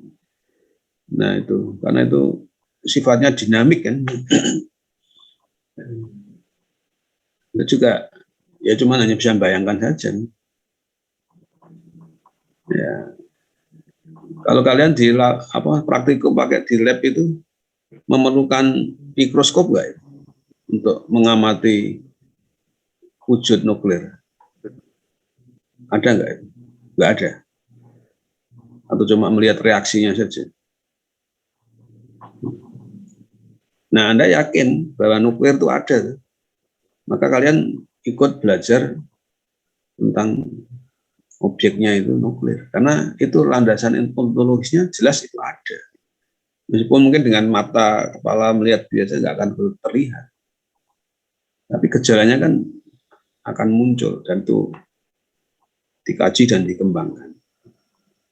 Nah itu karena itu sifatnya dinamik kan. Itu juga ya cuma hanya bisa membayangkan saja. Ya. Kalau kalian di praktikum pakai di lab itu memerlukan mikroskop nggak ya? Untuk mengamati wujud nuklir? Ada nggak? Nggak ada. Atau cuma melihat reaksinya saja. Nah, Anda yakin bahwa nuklir itu ada, maka kalian ikut belajar tentang objeknya itu nuklir. Karena itu landasan ontologisnya jelas itu ada. Meskipun mungkin dengan mata kepala melihat biasa nggak akan terlihat. Tapi gejalanya kan akan muncul dan itu dikaji dan dikembangkan.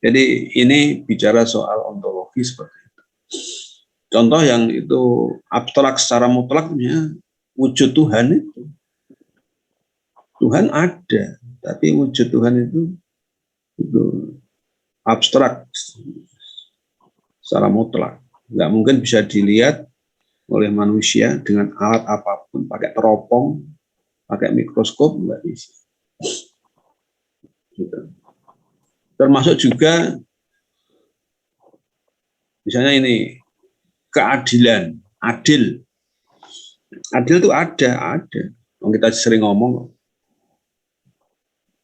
Jadi ini bicara soal ontologi seperti itu. Contoh yang itu abstrak secara mutlaknya wujud Tuhan itu. Tuhan ada, tapi wujud Tuhan itu abstrak secara mutlak. Nggak mungkin bisa dilihat oleh manusia dengan alat apapun, pakai teropong, pakai mikroskop, nggak bisa. Gitu. Termasuk juga misalnya ini keadilan, adil itu ada. Kita sering ngomong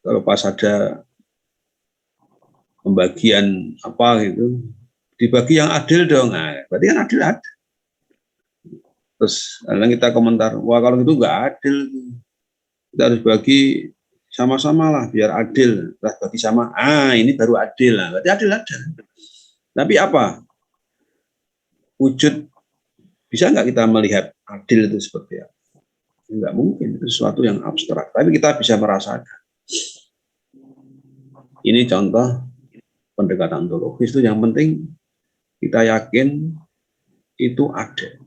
kalau pas ada pembagian apa gitu, dibagi yang adil dong, nah, berarti kan adil ada. Terus kadang kita komentar, wah kalau gitu nggak adil, kita harus bagi sama-sama lah biar adil, lah bagi sama, ini baru adil lah, berarti adil ada. Tapi apa? Wujud, bisa nggak kita melihat adil itu seperti apa? Nggak mungkin, itu sesuatu yang abstrak, tapi kita bisa merasakan. Ini contoh pendekatan ontologis itu yang penting kita yakin itu ada.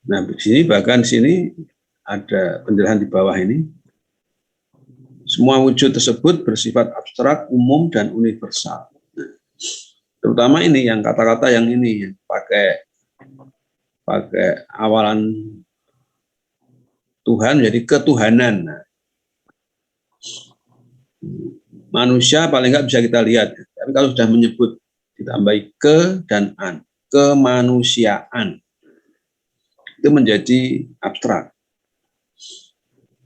Nah, di sini bahkan sini ada penjelasan di bawah ini. Semua wujud tersebut bersifat abstrak, umum dan universal. Nah, terutama ini yang kata-kata yang ini pakai awalan Tuhan jadi ketuhanan. Nah, manusia paling nggak bisa kita lihat, tapi kalau sudah menyebut ditambahi ke dan an, kemanusiaan, itu menjadi abstrak.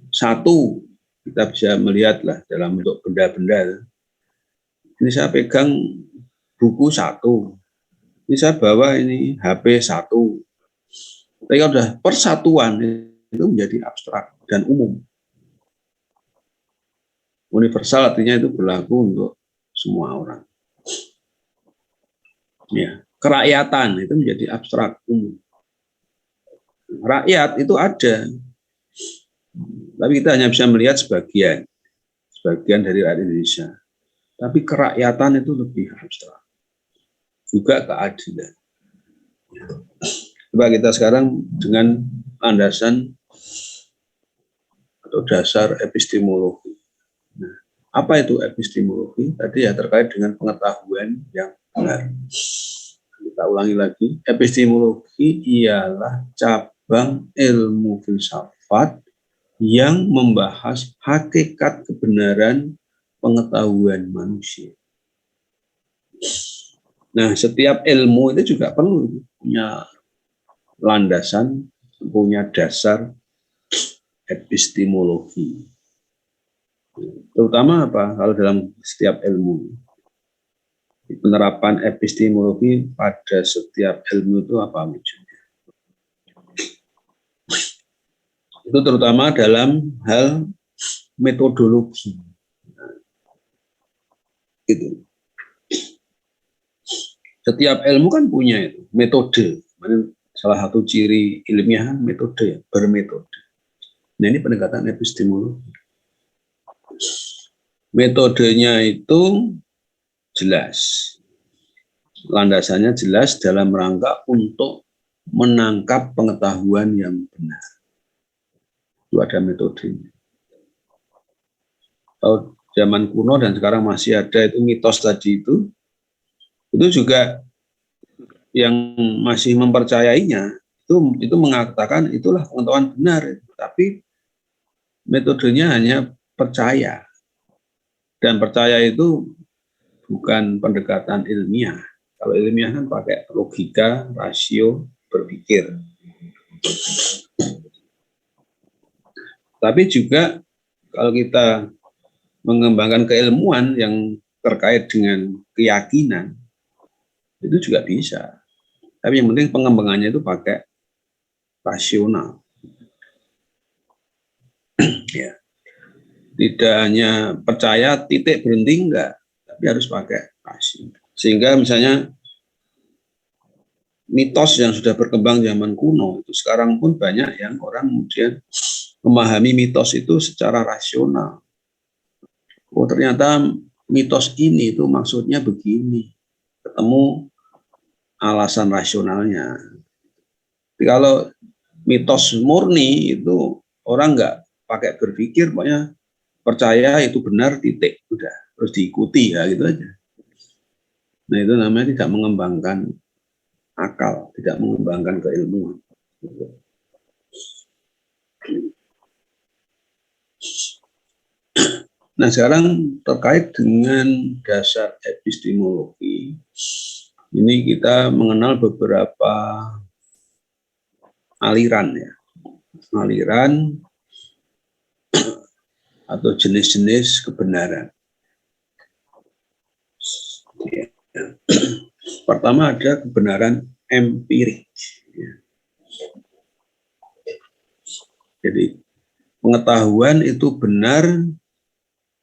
Satu, kita bisa melihatlah dalam bentuk benda-benda. Ini saya pegang buku 1. Ini saya bawa ini HP 1. Tapi kalau sudah persatuan itu menjadi abstrak dan umum. Universal artinya itu berlaku untuk semua orang. Ya, kerakyatan itu menjadi abstrak umum. Rakyat itu ada, tapi kita hanya bisa melihat sebagian dari rakyat Indonesia. Tapi kerakyatan itu lebih abstrak. Juga keadilan. Coba kita sekarang dengan landasan atau dasar epistemologi. Nah, apa itu epistemologi? Tadi ya terkait dengan pengetahuan yang benar. Kita ulangi lagi, epistemologi ialah cabang ilmu filsafat yang membahas hakikat kebenaran pengetahuan manusia. Nah, setiap ilmu itu juga perlu punya landasan, punya dasar epistemologi. Terutama apa? Kalau dalam setiap ilmu. Penerapan epistemologi pada setiap ilmu itu apa maksudnya? Itu terutama dalam hal metodologi. Gitu. Setiap ilmu kan punya itu metode. Salah satu ciri ilmiah metode, ya, bermetode. Nah, ini pendekatan epistemologi. Metodenya itu jelas. Landasannya jelas dalam rangka untuk menangkap pengetahuan yang benar. Itu ada metodenya. Kalau zaman kuno dan sekarang masih ada itu mitos tadi itu juga yang masih mempercayainya itu mengatakan itulah pengetahuan benar, tapi metodenya hanya percaya, dan percaya itu bukan pendekatan ilmiah. Kalau ilmiah kan pakai logika, rasio, berpikir. Tapi juga kalau kita mengembangkan keilmuan yang terkait dengan keyakinan, itu juga bisa. Tapi yang penting pengembangannya itu pakai rasional. Ya. Tidak hanya percaya titik berhenti, enggak, tapi harus pakai rasio. Sehingga misalnya mitos yang sudah berkembang zaman kuno, itu sekarang pun banyak yang orang kemudian memahami mitos itu secara rasional. Oh, ternyata mitos ini itu maksudnya begini. Ketemu alasan rasionalnya. Tapi kalau mitos murni itu orang nggak pakai berpikir, pokoknya percaya itu benar, titik, udah, terus diikuti ya gitu aja. Nah, itu namanya tidak mengembangkan akal, tidak mengembangkan keilmuan. Nah, sekarang terkait dengan dasar epistemologi, ini kita mengenal beberapa aliran, ya, aliran atau jenis-jenis kebenaran. Pertama ada kebenaran empirik. Jadi pengetahuan itu benar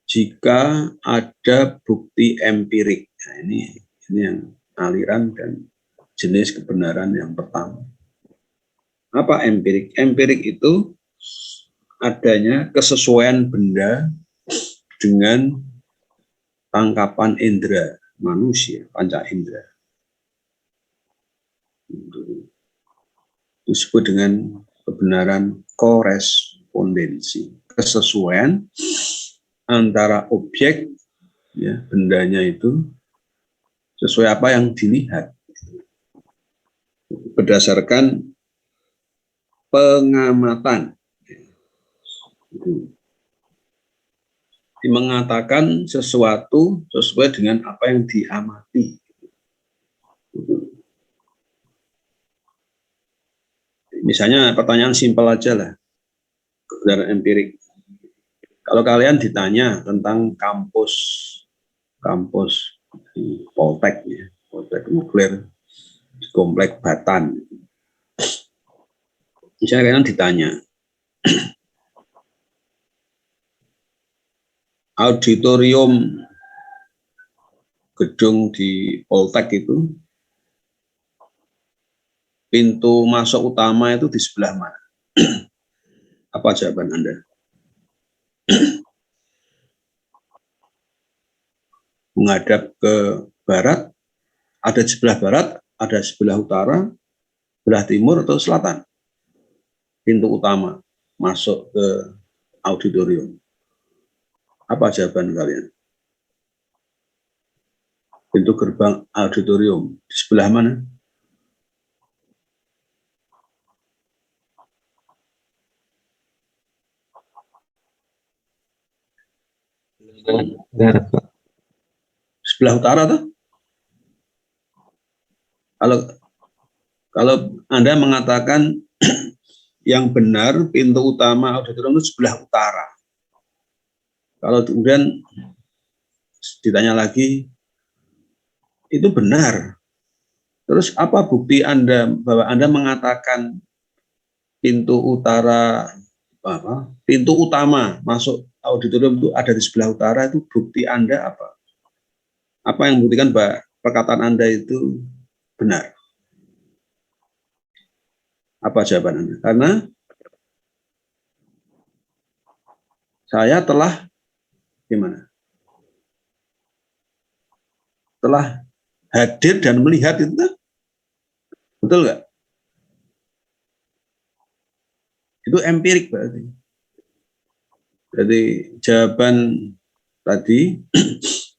jika ada bukti empirik. Nah, ini yang aliran dan jenis kebenaran yang pertama. Apa empirik? Empirik itu adanya kesesuaian benda dengan tangkapan indera manusia, panca indera. Disebut dengan kebenaran korespondensi, kesesuaian antara objek, ya, bendanya itu sesuai apa yang dilihat berdasarkan pengamatan. Mengatakan sesuatu sesuai dengan apa yang diamati. Misalnya pertanyaan simpel aja lah, kebenaran empirik. Kalau kalian ditanya tentang kampus di Poltek, ya, Poltek nuklir di Komplek Batan. Misalnya kalian ditanya, auditorium gedung di Poltek itu, pintu masuk utama itu di sebelah mana? Apa jawaban Anda? Menghadap ke barat, ada di sebelah barat, ada sebelah utara, sebelah timur atau selatan? Pintu utama masuk ke auditorium. Apa jawaban kalian? Pintu gerbang auditorium di sebelah mana? Barat, Pak. Sebelah utara tuh? Kalau Anda mengatakan yang benar pintu utama auditorium itu sebelah utara. Kalau kemudian ditanya lagi, itu benar. Terus apa bukti Anda bahwa Anda mengatakan pintu utara, pintu utama masuk auditorium itu ada di sebelah utara, itu bukti Anda apa? Apa yang membuktikan bahwa perkataan Anda itu benar? Apa jawaban Anda? Karena saya telah gimana? Telah hadir dan melihat itu, betul nggak? Itu empirik berarti. Jadi jawaban tadi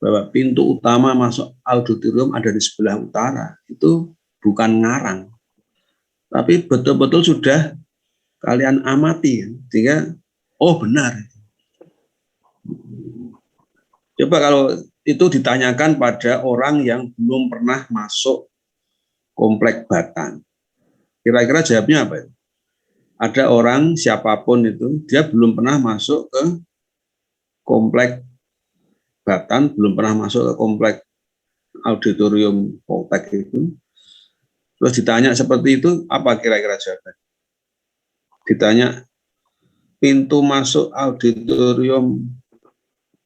bahwa pintu utama masuk auditorium ada di sebelah utara itu bukan ngarang, tapi betul-betul sudah kalian amati, sehingga oh benar. Coba kalau itu ditanyakan pada orang yang belum pernah masuk Komplek Batan, kira-kira jawabnya apa? Ada orang siapapun itu, dia belum pernah masuk ke Komplek Batan, belum pernah masuk ke Komplek Auditorium Poltek itu, terus ditanya seperti itu, apa kira-kira jawabannya? Ditanya pintu masuk auditorium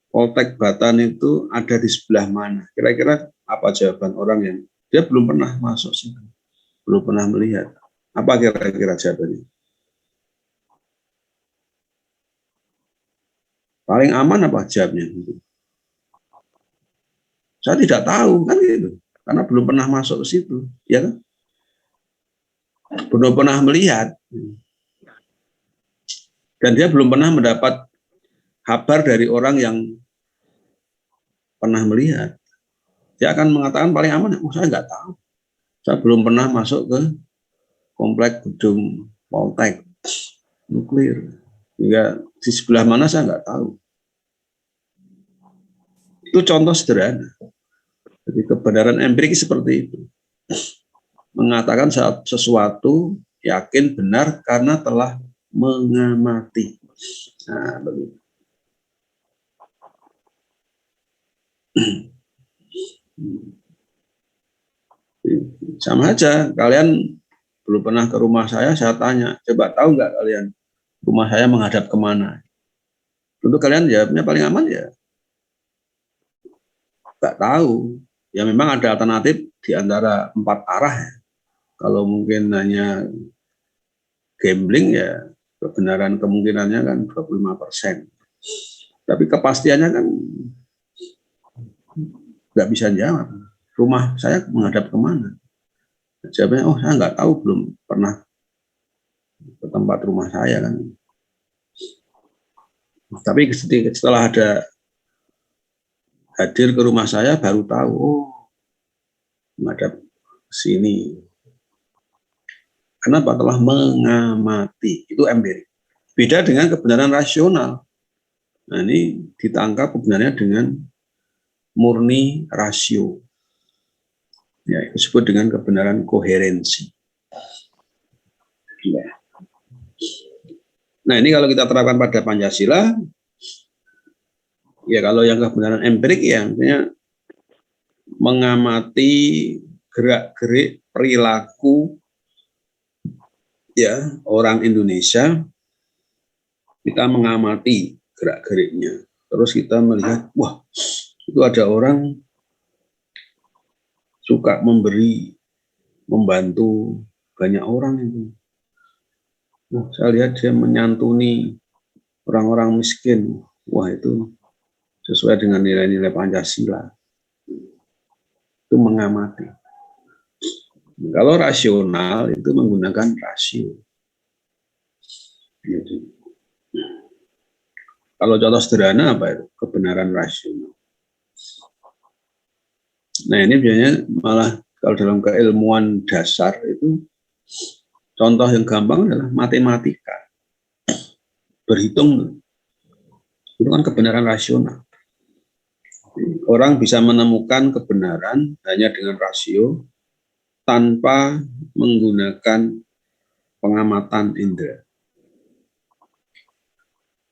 Poltek Batan itu ada di sebelah mana? Kira-kira apa jawaban orang yang dia belum pernah masuk sini, belum pernah melihat? Apa kira-kira jawabannya? Paling aman apa jawabnya? Saya tidak tahu kan gitu, karena belum pernah masuk ke situ, ya kan? Belum pernah melihat, dan dia belum pernah mendapat kabar dari orang yang pernah melihat. Dia akan mengatakan paling aman, oh saya nggak tahu, saya belum pernah masuk ke komplek gedung Poltek nuklir, hingga di sebelah mana saya nggak tahu. Itu contoh sederhana. Jadi kebenaran empirik seperti itu, mengatakan sesuatu yakin benar karena telah mengamati. Nah, begitu. Sama aja, kalian belum pernah ke rumah saya tanya, coba tahu nggak kalian rumah saya menghadap kemana? Tentu kalian jawabnya paling aman ya nggak tahu. Ya memang ada alternatif di antara 4 arah ya. Kalau mungkin hanya gambling ya kebenaran kemungkinannya kan 25%. Tapi kepastiannya kan nggak bisa jawab. Rumah saya menghadap kemana? Jawabnya, oh saya nggak tahu, belum pernah ke tempat rumah saya kan. Tapi setelah ada hadir ke rumah saya baru tahu, oh menghadap sini. Kenapa? Telah mengamati. Itu empirik. Beda dengan kebenaran rasional. Nah ini ditangkap kebenarannya dengan murni rasio. Ya, disebut dengan kebenaran koherensi. Ya. Nah ini kalau kita terapkan pada Pancasila, ya kalau yang kebenaran empirik ya artinya mengamati gerak-gerik perilaku ya orang Indonesia, kita mengamati gerak-geriknya. Terus kita melihat, wah, itu ada orang suka memberi, membantu banyak orang itu. Nah, saya lihat dia menyantuni orang-orang miskin. Wah, itu sesuai dengan nilai-nilai Pancasila. Itu mengamati. Kalau rasional itu menggunakan rasio. Gitu. Kalau contoh sederhana apa itu? Kebenaran rasional. Nah, ini biasanya malah kalau dalam keilmuan dasar itu contoh yang gampang adalah matematika. Berhitung itu kan kebenaran rasional. Orang bisa menemukan kebenaran hanya dengan rasio tanpa menggunakan pengamatan indera.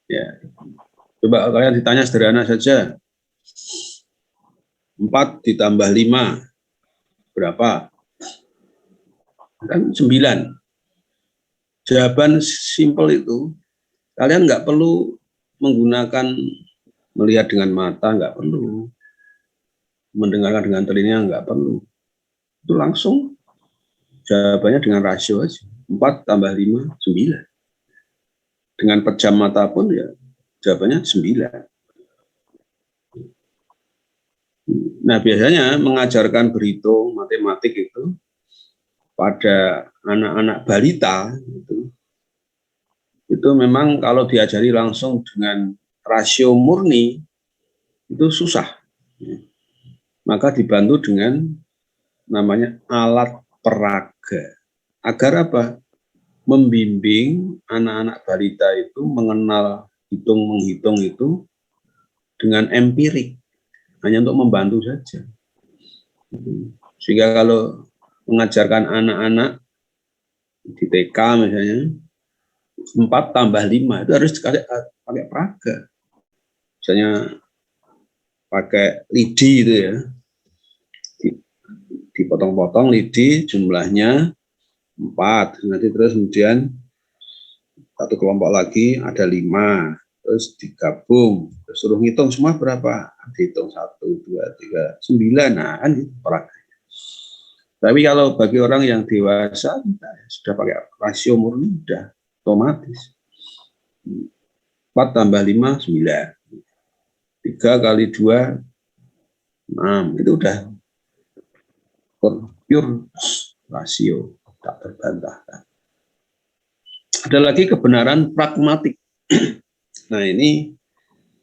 Ya. Coba kalian ditanya sederhana saja. 4 ditambah 5 berapa? Kan 9. Jawaban simpel itu, kalian nggak perlu menggunakan melihat dengan mata, nggak perlu. Mendengarkan dengan telinga, nggak perlu. Itu langsung jawabannya dengan rasio aja. 4 tambah 5, 9. Dengan pejam mata pun ya jawabannya 9. Nah, biasanya mengajarkan berhitung matematik itu pada anak-anak balita itu memang kalau diajari langsung dengan rasio murni itu susah. Maka dibantu dengan namanya alat peraga. Agar apa? Membimbing anak-anak balita itu mengenal menghitung itu dengan empirik, hanya untuk membantu saja. Sehingga kalau mengajarkan anak-anak di TK misalnya 4 tambah 5 itu harus pakai peraga. Misalnya pakai lidi itu ya. Dipotong-potong lidi jumlahnya 4. Nanti terus kemudian satu kelompok lagi ada 5. Terus digabung, terus suruh ngitung semua berapa? Dihitung 1, 2, 3, 9. Nah, kan itu peraganya. Tapi kalau bagi orang yang dewasa, sudah pakai rasio murni, sudah otomatis. 4 tambah 5, 9. 3 kali 2, 6. Itu udah pure rasio, tak terbantahkan. Ada lagi kebenaran pragmatik. Nah, ini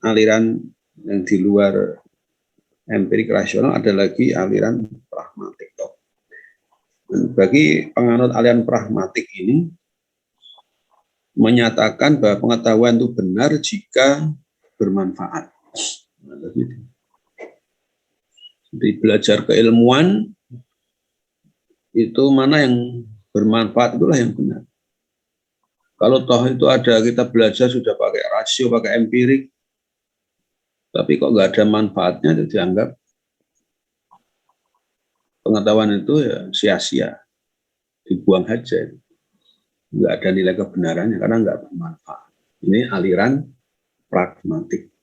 aliran yang di luar empirik rasional, ada lagi aliran pragmatik. Dan bagi penganut aliran pragmatik ini menyatakan bahwa pengetahuan itu benar jika bermanfaat. Jadi belajar keilmuan itu mana yang bermanfaat itulah yang benar. Kalau toh itu ada kita belajar sudah pakai rasio, pakai empirik, tapi kok nggak ada manfaatnya, itu dianggap pengetahuan itu ya sia-sia, dibuang saja, nggak ada nilai kebenarannya karena nggak bermanfaat. Ini aliran pragmatik.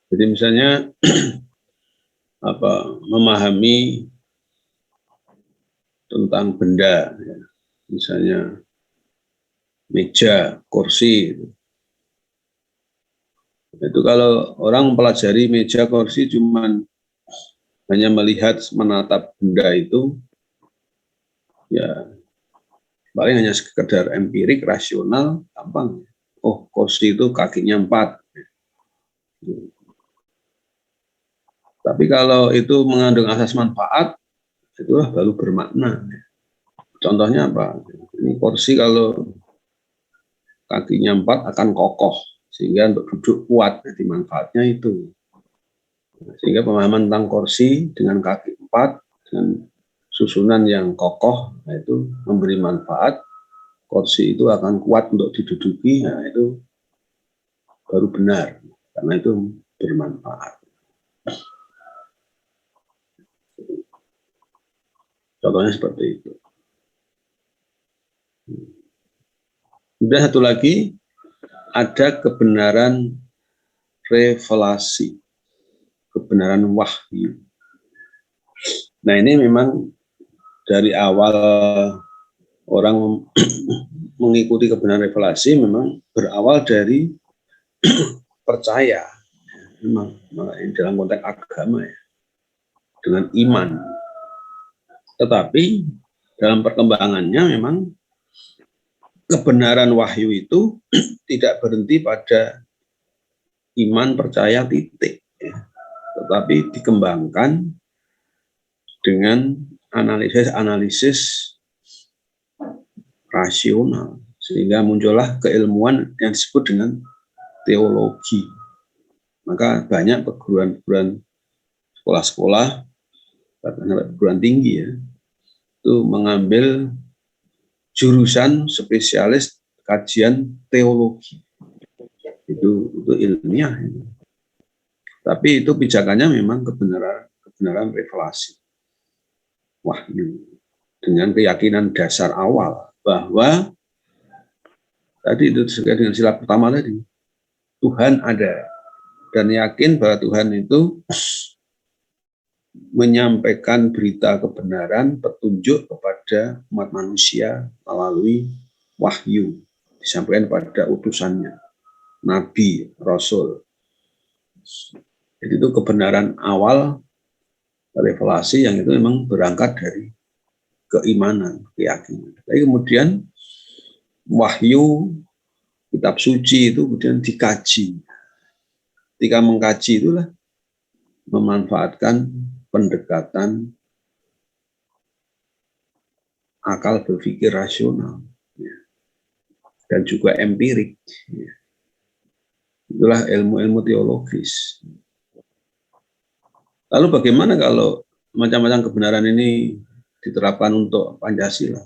Jadi misalnya memahami tentang benda, ya. Misalnya meja, kursi. Itu kalau orang mempelajari meja, kursi cuman hanya melihat menatap benda itu, ya paling hanya sekedar empirik, rasional, gampang. Oh, kursi itu kakinya 4. Tapi kalau itu mengandung asas manfaat, itulah baru bermakna. Contohnya apa? Ini kursi kalau kakinya 4 akan kokoh, sehingga untuk duduk kuat. Jadi manfaatnya itu. Sehingga pemahaman tentang kursi dengan kaki 4, dengan susunan yang kokoh, nah itu memberi manfaat. Kursi itu akan kuat untuk diduduki, nah itu baru benar. Karena itu bermanfaat. Contohnya seperti itu. Kemudian satu lagi, ada kebenaran revelasi, kebenaran wahyu. Nah, ini memang dari awal orang mengikuti kebenaran revelasi memang berawal dari percaya, memang dalam konteks agama ya, dengan iman. Tetapi dalam perkembangannya memang kebenaran wahyu itu tidak berhenti pada iman percaya titik, ya. Tetapi dikembangkan dengan analisis rasional, sehingga muncullah keilmuan yang disebut dengan teologi. Maka banyak perguruan-perguruan sekolah-sekolah, bahkan perguruan tinggi ya, itu mengambil jurusan spesialis kajian teologi. Itu ilmiah. Tapi itu pijakannya memang kebenaran revelasi. Wahyu. Dengan keyakinan dasar awal bahwa tadi itu terkait dengan sila pertama tadi, Tuhan ada, dan yakin bahwa Tuhan itu menyampaikan berita kebenaran, petunjuk kepada umat manusia melalui wahyu, disampaikan pada utusannya, nabi, rasul. Jadi itu kebenaran awal revelasi yang itu memang berangkat dari keimanan, keyakinan. Tapi kemudian wahyu, kitab suci itu kemudian dikaji. Ketika mengkaji itulah memanfaatkan pendekatan akal berpikir rasional, ya, dan juga empirik. Ya. Itulah ilmu-ilmu teologis. Lalu bagaimana kalau macam-macam kebenaran ini diterapkan untuk Pancasila?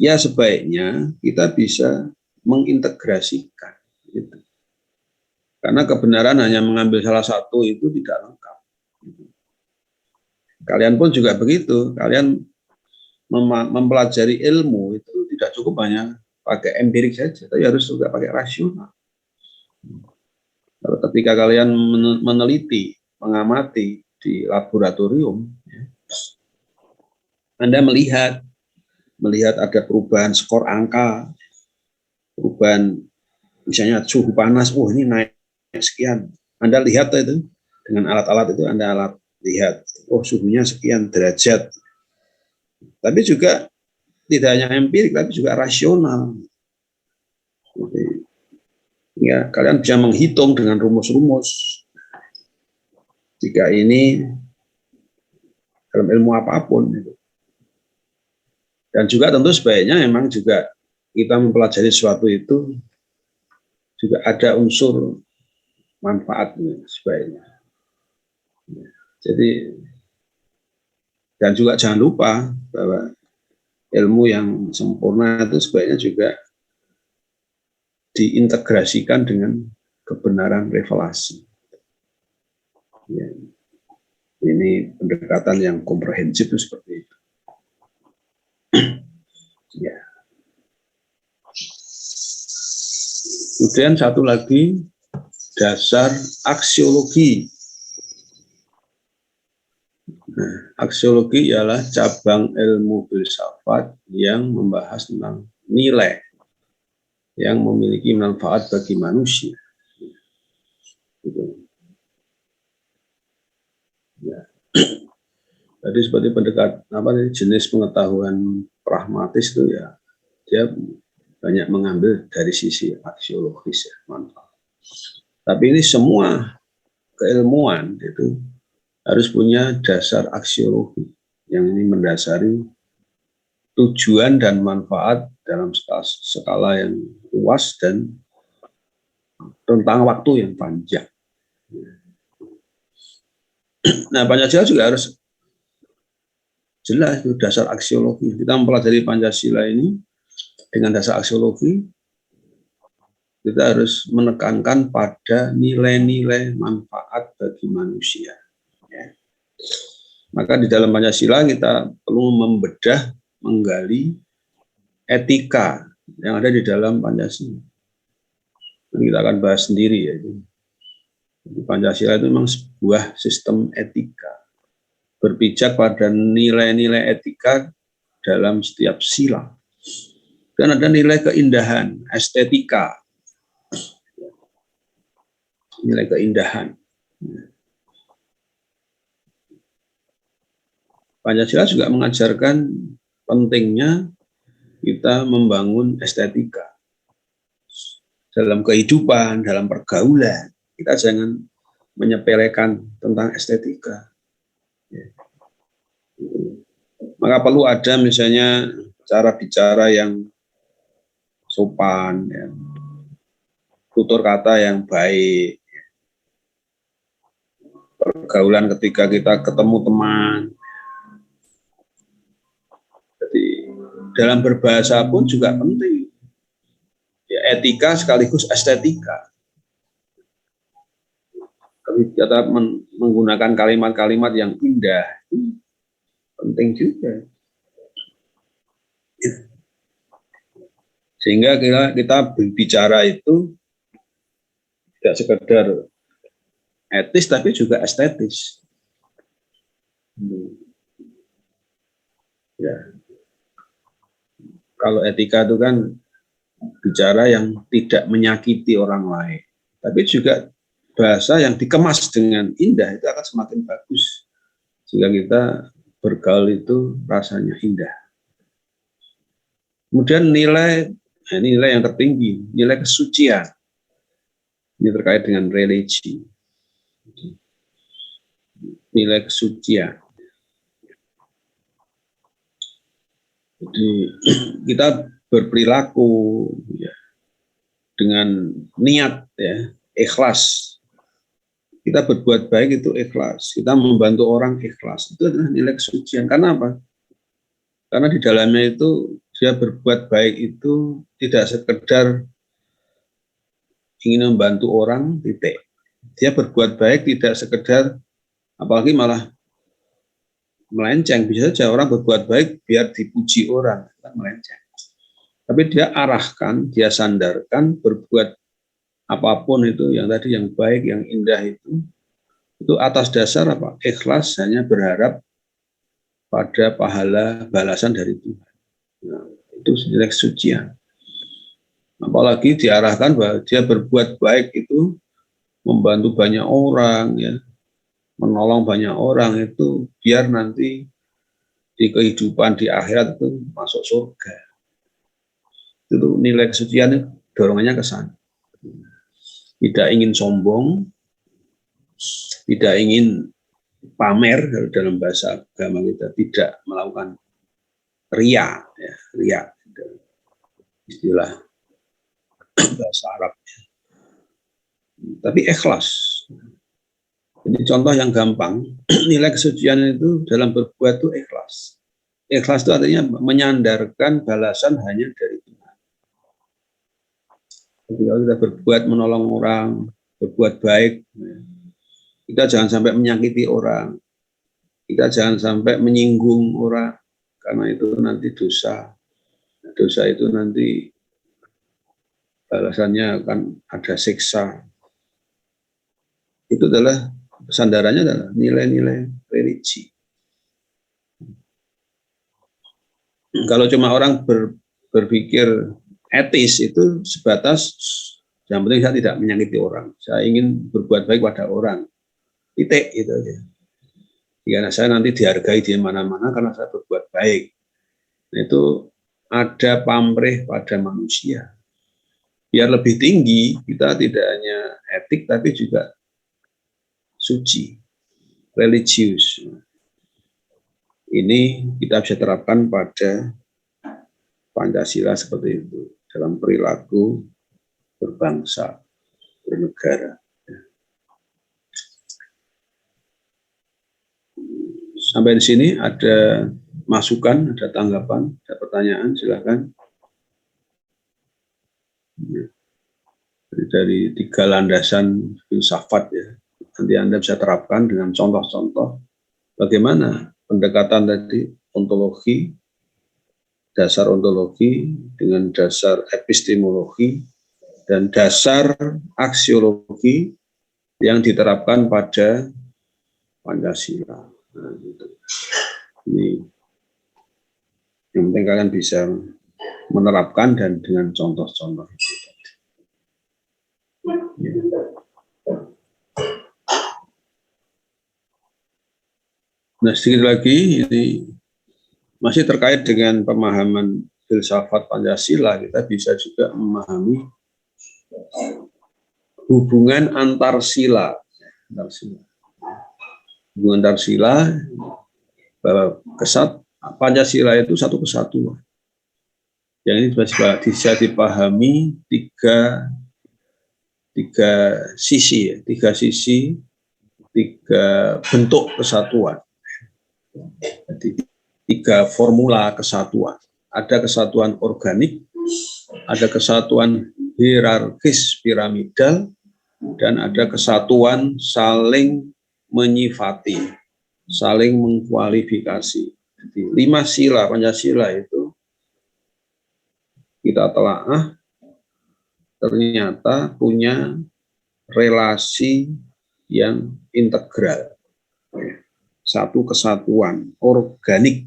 Ya sebaiknya kita bisa mengintegrasikan. Gitu. Karena kebenaran hanya mengambil salah satu itu tidak lengkap. Kalian pun juga begitu. Kalian mempelajari ilmu itu tidak cukup hanya pakai empirik saja, tapi harus juga pakai rasional. Ketika kalian meneliti, mengamati di laboratorium, ya, Anda melihat ada perubahan skor angka, perubahan misalnya suhu panas, ini naik sekian. Anda lihat itu dengan alat-alat itu, Anda lihat, suhunya sekian derajat. Tapi juga tidak hanya empirik, tapi juga rasional. Jadi, ya, kalian bisa menghitung dengan rumus-rumus. Jika ini dalam ilmu apapun. Dan juga tentu sebaiknya memang juga kita mempelajari sesuatu itu juga ada unsur manfaatnya sebaiknya. Jadi, dan juga jangan lupa bahwa ilmu yang sempurna itu sebaiknya juga diintegrasikan dengan kebenaran revelasi. Ya. Ini pendekatan yang komprehensif itu seperti itu. Ya. Kemudian satu lagi, dasar aksiologi. Nah, aksiologi ialah cabang ilmu filsafat yang membahas tentang nilai yang memiliki manfaat bagi manusia. Gitu. Ya. Jadi seperti jenis pengetahuan pragmatis itu ya, dia banyak mengambil dari sisi aksiologis ya, manfaat. Tapi ini semua keilmuan itu harus punya dasar aksiologi yang ini mendasari tujuan dan manfaat dalam skala yang luas dan tentang waktu yang panjang. Nah, Pancasila juga harus jelas itu dasar aksiologi. Kita mempelajari Pancasila ini dengan dasar aksiologi, kita harus menekankan pada nilai-nilai manfaat bagi manusia. Ya. Maka di dalam Pancasila kita perlu membedah, menggali etika yang ada di dalam Pancasila. Nanti kita akan bahas sendiri ya. Pancasila itu memang sebuah sistem etika, berpijak pada nilai-nilai etika dalam setiap sila. Dan ada nilai keindahan, estetika, nilai keindahan. Pancasila juga mengajarkan pentingnya kita membangun estetika dalam kehidupan, dalam pergaulan. Kita jangan menyepelekan tentang estetika. Maka perlu ada misalnya cara bicara yang sopan, ya, tutur kata yang baik, pergaulan ketika kita ketemu teman. Jadi dalam berbahasa pun juga penting. Ya, etika sekaligus estetika. Kita menggunakan kalimat-kalimat yang indah, penting juga. Sehingga kita berbicara itu tidak sekedar etis, tapi juga estetis. Ya. Kalau etika itu kan bicara yang tidak menyakiti orang lain, tapi juga bahasa yang dikemas dengan indah itu akan semakin bagus. Sehingga kita bergaul itu rasanya indah. Kemudian nilai yang tertinggi, nilai kesucian. Ini terkait dengan religi. Nilai kesucian. Jadi kita berperilaku ya, dengan niat ya, ikhlas. Kita berbuat baik itu ikhlas. Kita membantu orang ikhlas. Itu adalah nilai kesucian. Karena apa? Karena di dalamnya itu dia berbuat baik itu tidak sekedar ingin membantu orang, titik. Dia berbuat baik tidak sekedar, apalagi malah melenceng. Bisa saja orang berbuat baik biar dipuji orang, melenceng. Tapi dia arahkan, dia sandarkan, berbuat apapun itu yang tadi yang baik, yang indah itu atas dasar apa? Ikhlas, hanya berharap pada pahala balasan dari Tuhan. Nah, itu nilai kesucian. Apalagi diarahkan bahwa dia berbuat baik itu membantu banyak orang, ya, menolong banyak orang itu biar nanti di kehidupan di akhirat itu masuk surga. Itu nilai kesucian, dorongannya ke sana. Tidak ingin sombong, tidak ingin pamer dalam bahasa agama kita, tidak melakukan ria, ya, ria istilah bahasa Arab. Tapi ikhlas. Jadi contoh yang gampang, nilai kesucian itu dalam berbuat itu ikhlas. Ikhlas itu artinya menyandarkan balasan hanya dari Tuhan. Jadi kalau kita berbuat menolong orang, berbuat baik, kita jangan sampai menyakiti orang, kita jangan sampai menyinggung orang, karena itu nanti dosa. Dosa itu nanti balasannya akan ada siksa. Itu adalah sandarannya adalah nilai-nilai religi. Kalau cuma orang berpikir etis itu sebatas yang penting saya tidak menyakiti orang, saya ingin berbuat baik pada orang, titik itu aja. Karena saya nanti dihargai di mana-mana karena saya berbuat baik. Itu ada pamrih pada manusia. Biar lebih tinggi, kita tidak hanya etik tapi juga suci, religius. Ini kita bisa terapkan pada Pancasila seperti itu dalam perilaku berbangsa, bernegara. Sampai di sini ada masukan, ada tanggapan, ada pertanyaan, silakan. dari 3 landasan filsafat ya. Nanti Anda bisa terapkan dengan contoh-contoh bagaimana pendekatan tadi ontologi, dasar ontologi dengan dasar epistemologi dan dasar aksiologi yang diterapkan pada Pancasila. Nah, gitu. Ini yang penting kalian bisa menerapkan dan dengan contoh-contoh. Nah, sedikit lagi ini masih terkait dengan pemahaman filsafat Pancasila, kita bisa juga memahami hubungan antar sila. Hubungan antar sila bahwa Pancasila itu satu kesatuan. Yang ini bisa dipahami tiga sisi, tiga bentuk kesatuan. Jadi 3 formula kesatuan. Ada kesatuan organik, ada kesatuan hierarkis piramidal, dan ada kesatuan saling menyifati, saling mengkualifikasi. Jadi 5 sila Pancasila itu kita telaah ternyata punya relasi yang integral. Satu kesatuan organik.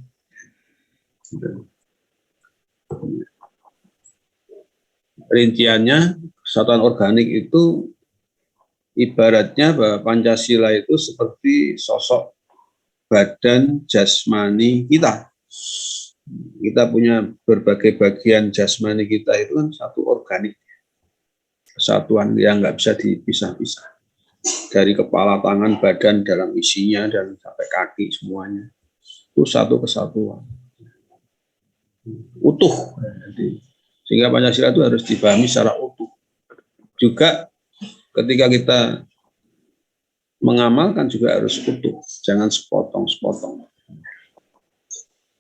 Rinciannya, kesatuan organik itu ibaratnya bahwa Pancasila itu seperti sosok badan jasmani kita. Kita punya berbagai bagian jasmani kita itu kan satu organik. Kesatuan yang nggak bisa dipisah-pisah. Dari kepala, tangan, badan, dalam isinya, dan sampai kaki semuanya. Itu satu kesatuan. Utuh. Sehingga Pancasila itu harus dipahami secara utuh. Juga ketika kita mengamalkan juga harus utuh. Jangan sepotong-sepotong.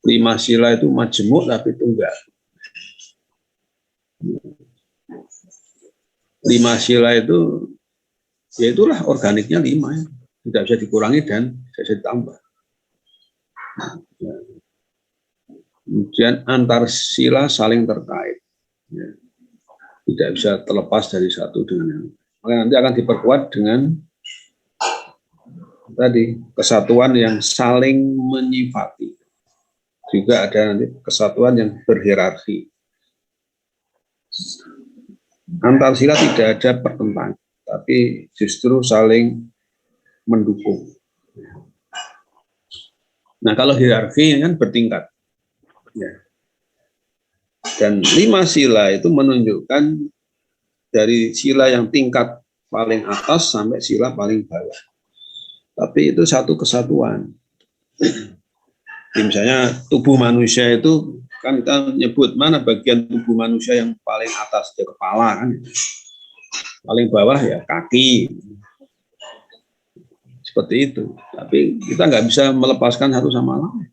5 sila itu majemuk tapi tunggal. 5 sila itu ya itulah organiknya 5 ya. Tidak bisa dikurangi dan tidak bisa ditambah. Kemudian antar sila saling terkait. Ya. Tidak bisa terlepas dari satu dengan yang lain. Maka nanti akan diperkuat dengan tadi kesatuan yang saling menyifati. Juga ada nanti kesatuan yang berhierarki. Antar sila tidak ada pertentangan, tapi justru saling mendukung. Nah, kalau hierarki kan bertingkat. Ya. Dan 5 sila itu menunjukkan dari sila yang tingkat paling atas sampai sila paling bawah. Tapi itu satu kesatuan. Misalnya tubuh manusia itu kan kita nyebut mana bagian tubuh manusia yang paling atas, ya kepala kan. Paling bawah ya kaki. Seperti itu. Tapi kita nggak bisa melepaskan satu sama lain.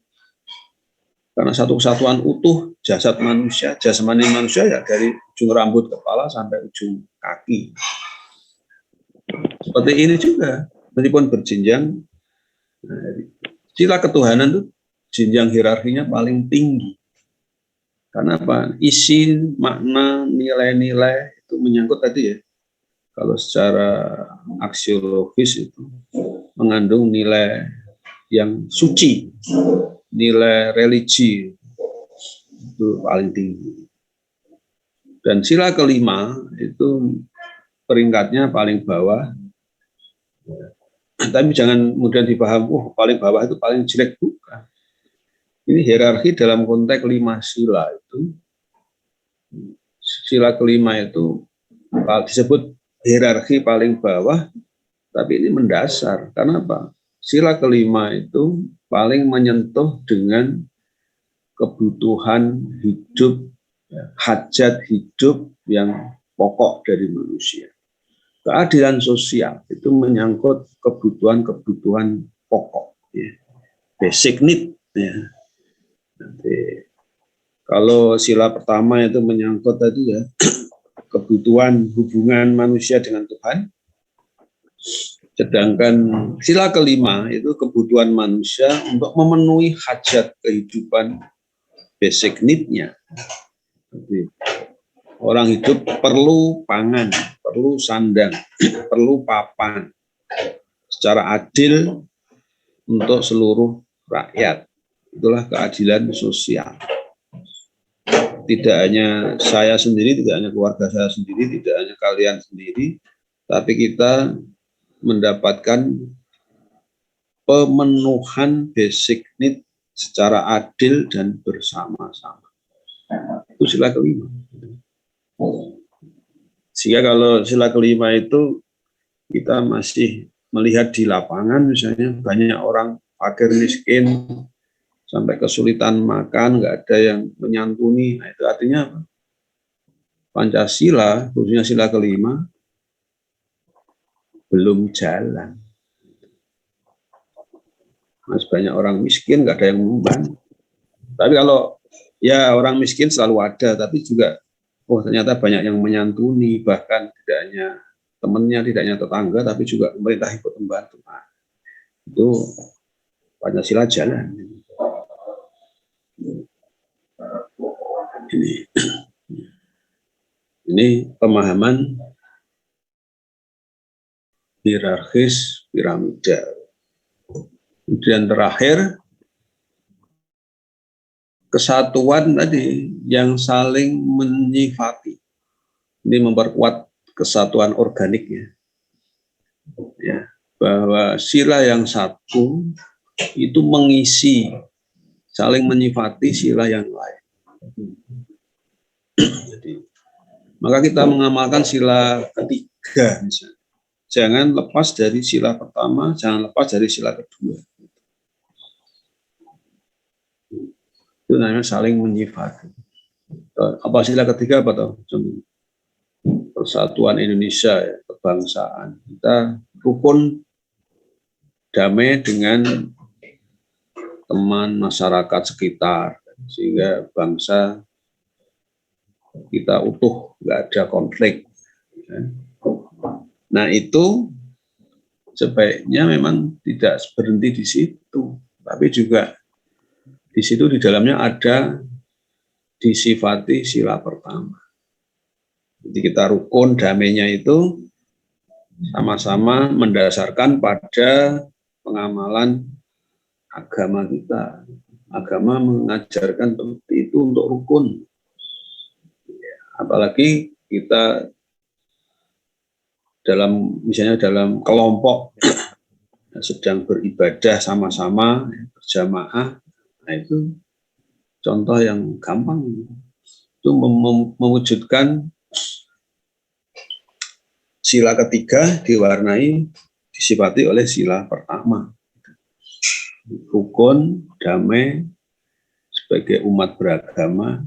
Karena satu kesatuan utuh jasad manusia, jasmani manusia ya dari ujung rambut kepala sampai ujung kaki. Seperti ini juga, meskipun berjenjang, sila ketuhanan itu jenjang hierarkinya paling tinggi. Karena apa? Isi, makna, nilai-nilai itu menyangkut tadi ya. Kalau secara aksiologis itu mengandung nilai yang suci, nilai religi itu paling tinggi. Dan sila kelima itu peringkatnya paling bawah. Tapi jangan kemudian dipaham, paling bawah itu paling jelek, bukan. Ini hierarki dalam konteks 5 sila itu. Sila kelima itu disebut hierarki paling bawah, tapi ini mendasar. Karena apa? Sila kelima itu paling menyentuh dengan kebutuhan hidup, hajat hidup yang pokok dari manusia. Keadilan sosial itu menyangkut kebutuhan-kebutuhan pokok, ya. Basic need. Ya. Nanti, kalau sila pertama itu menyangkut tadi ya kebutuhan hubungan manusia dengan Tuhan. Sedangkan sila kelima itu kebutuhan manusia untuk memenuhi hajat kehidupan basic need-nya. Jadi, orang hidup perlu pangan, perlu sandang, perlu papan secara adil untuk seluruh rakyat. Itulah keadilan sosial. Tidak hanya saya sendiri, tidak hanya keluarga saya sendiri, tidak hanya kalian sendiri, tapi kita mendapatkan pemenuhan basic need secara adil dan bersama-sama. Itu sila kelima. Sehingga kalau sila kelima itu kita masih melihat di lapangan, misalnya banyak orang fakir miskin sampai kesulitan makan, nggak ada yang menyantuni. Nah, itu artinya apa? Pancasila, khususnya sila kelima, belum jalan. Masih banyak orang miskin, nggak ada yang membantu. Tapi kalau ya orang miskin selalu ada, tapi juga ternyata banyak yang menyantuni, bahkan tidak hanya temannya, tidak hanya tetangga, tapi juga pemerintah ikut membantu. Nah, itu Pancasila jalan. Ini pemahaman hierarkis piramida. Kemudian terakhir, kesatuan tadi yang saling menyifati. Ini memperkuat kesatuan organiknya. Ya, bahwa sila yang satu itu mengisi, saling menyifati sila yang lain. Jadi, maka kita mengamalkan sila ketiga misalnya. Jangan lepas dari sila pertama, jangan lepas dari sila kedua. Itu namanya saling menyifati. Apa sila ketiga apa toh? Persatuan Indonesia, ya, kebangsaan. Kita rukun damai dengan teman masyarakat sekitar, sehingga bangsa kita utuh, nggak ada konflik. Nah, itu sebaiknya memang tidak berhenti di situ, tapi juga di situ di dalamnya ada disifati sila pertama. Jadi kita rukun damainya itu sama-sama mendasarkan pada pengamalan agama kita. Agama mengajarkan seperti itu untuk rukun. Apalagi kita misalnya dalam kelompok sedang beribadah sama-sama berjamaah, nah itu contoh yang gampang itu mewujudkan sila ketiga diwarnai disifati oleh sila pertama, rukun damai sebagai umat beragama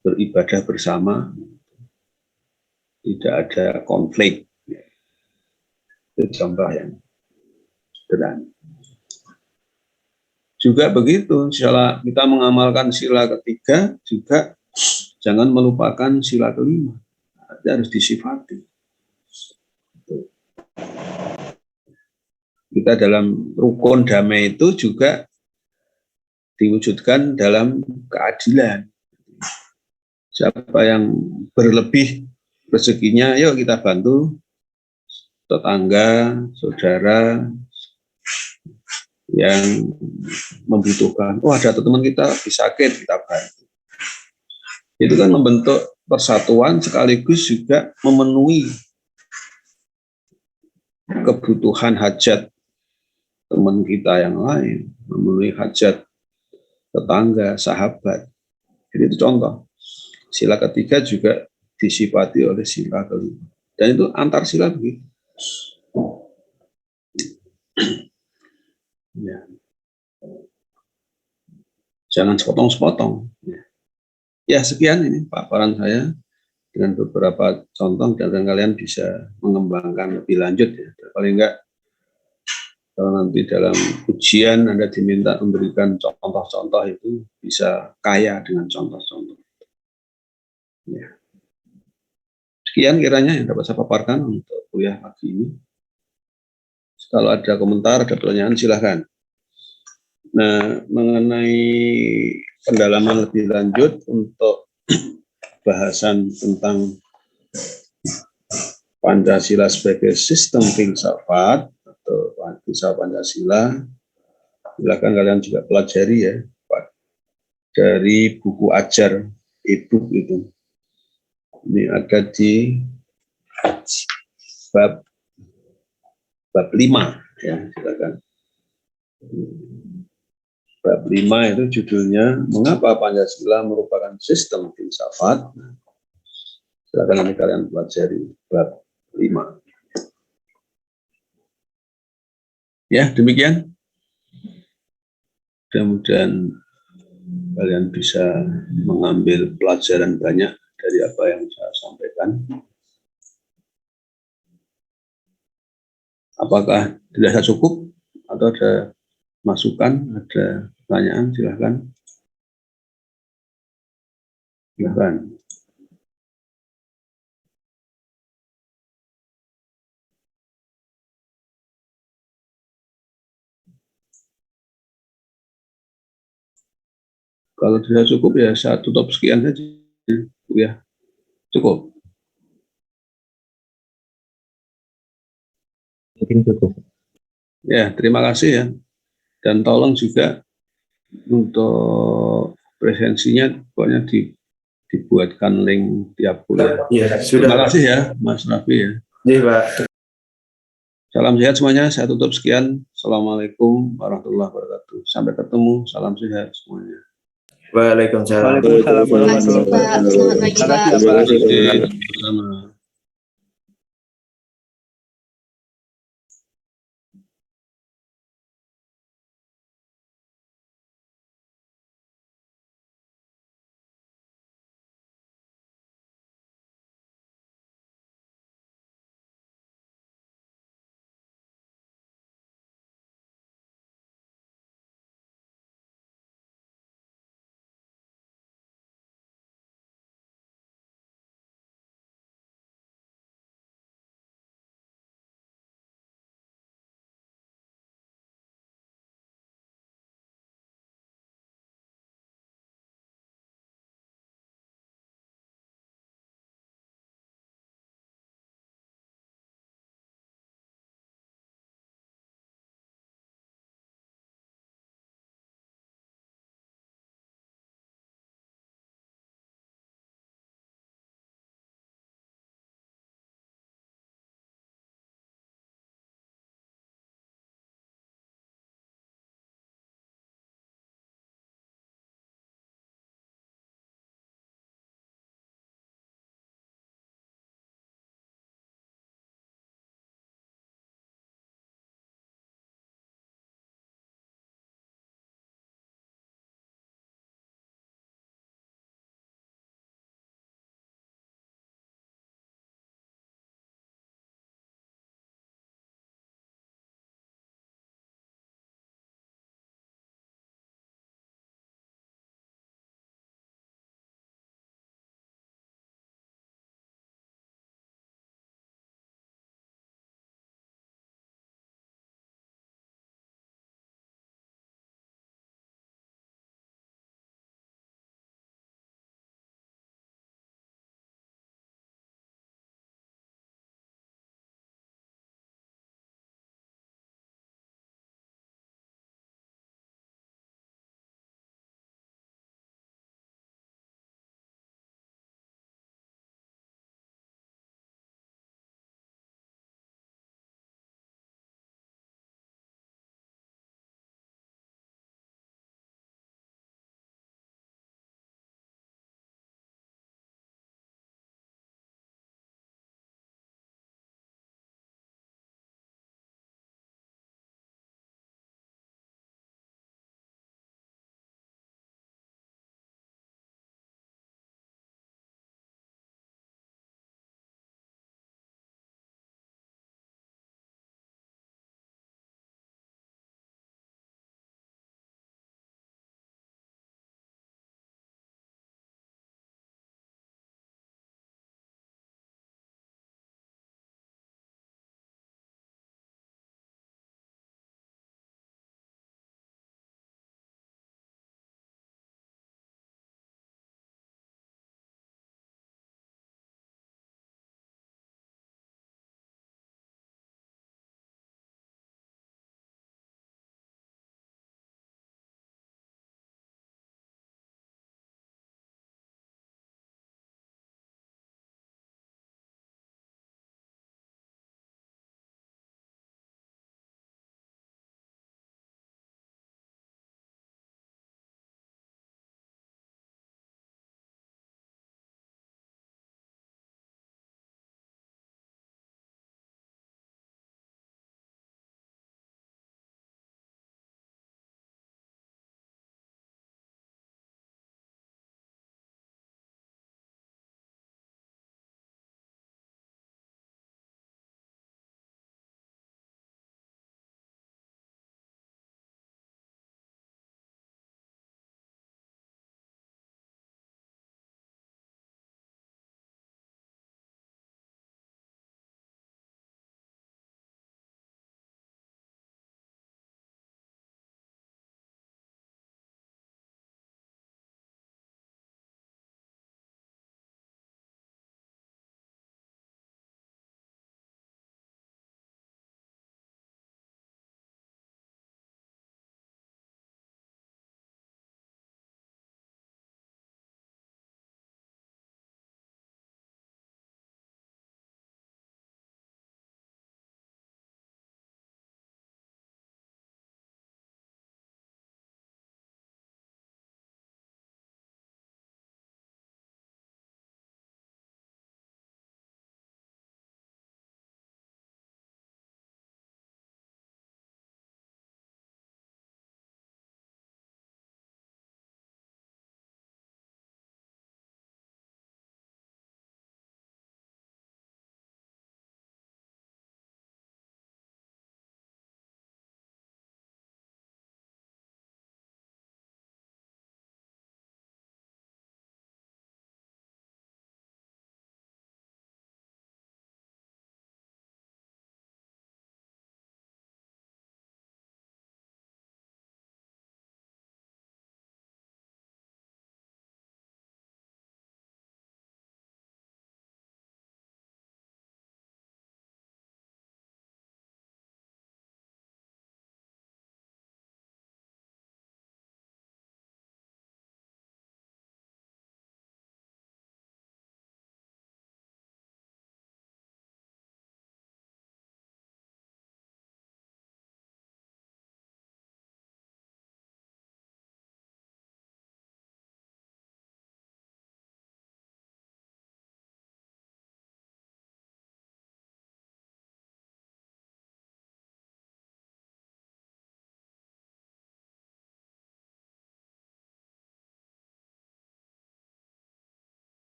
beribadah bersama, tidak ada konflik. Itu contoh yang sederhana. Juga begitu, kita mengamalkan sila ketiga, juga jangan melupakan sila kelima. Harus disifati. Kita dalam rukun damai itu juga diwujudkan dalam keadilan. Siapa yang berlebih rezekinya, yuk kita bantu tetangga, saudara yang membutuhkan. Oh, ada teman kita sakit, kita bantu. Itu kan membentuk persatuan sekaligus juga memenuhi kebutuhan hajat teman kita yang lain, memenuhi hajat tetangga, sahabat. Jadi itu contoh. Sila ketiga juga disifati oleh sila kelima. Dan itu antar sila begitu. Ya. Jangan sepotong-sepotong. Ya, sekian ini paparan saya dengan beberapa contoh, dan kalian bisa mengembangkan lebih lanjut ya. Paling enggak kalau nanti dalam ujian Anda diminta memberikan contoh-contoh itu bisa kaya dengan contoh-contoh. Ya. Sekian kiranya yang dapat saya paparkan untuk kuliah pagi ini. Kalau ada komentar, ada pertanyaan, silahkan. Nah, mengenai pendalaman lebih lanjut untuk bahasan tentang Pancasila sebagai sistem filsafat atau filsafat Pancasila, silakan kalian juga pelajari ya dari buku ajar e-book itu. Ini ada di bab 5 ya, silakan. Bab 5 itu judulnya Mengapa Pancasila merupakan sistem filsafat. Silakan nanti kalian pelajari bab 5. Ya, demikian. Mudah-mudahan kalian bisa mengambil pelajaran banyak dari apa yang saya sampaikan. Apakah dirasa cukup atau ada masukan, ada pertanyaan, silahkan. Silahkan. Kalau tidak cukup ya saya tutup sekian saja. Ya, cukup. Mungkin cukup. Ya, terima kasih ya. Dan tolong juga untuk presensinya pokoknya dibuatkan link tiap kuliah. Ya, sudah. Terima kasih ya, Mas Raffi ya. Iya, Pak. Salam sehat semuanya. Saya tutup sekian. Assalamualaikum warahmatullahi wabarakatuh. Sampai ketemu. Salam sehat semuanya. Waalaikumsalam. Waalaikumsalam warahmatullahi Terima kasih, Pak. wabarakatuh. Selamat pagi, Pak. Terima kasih. Sama.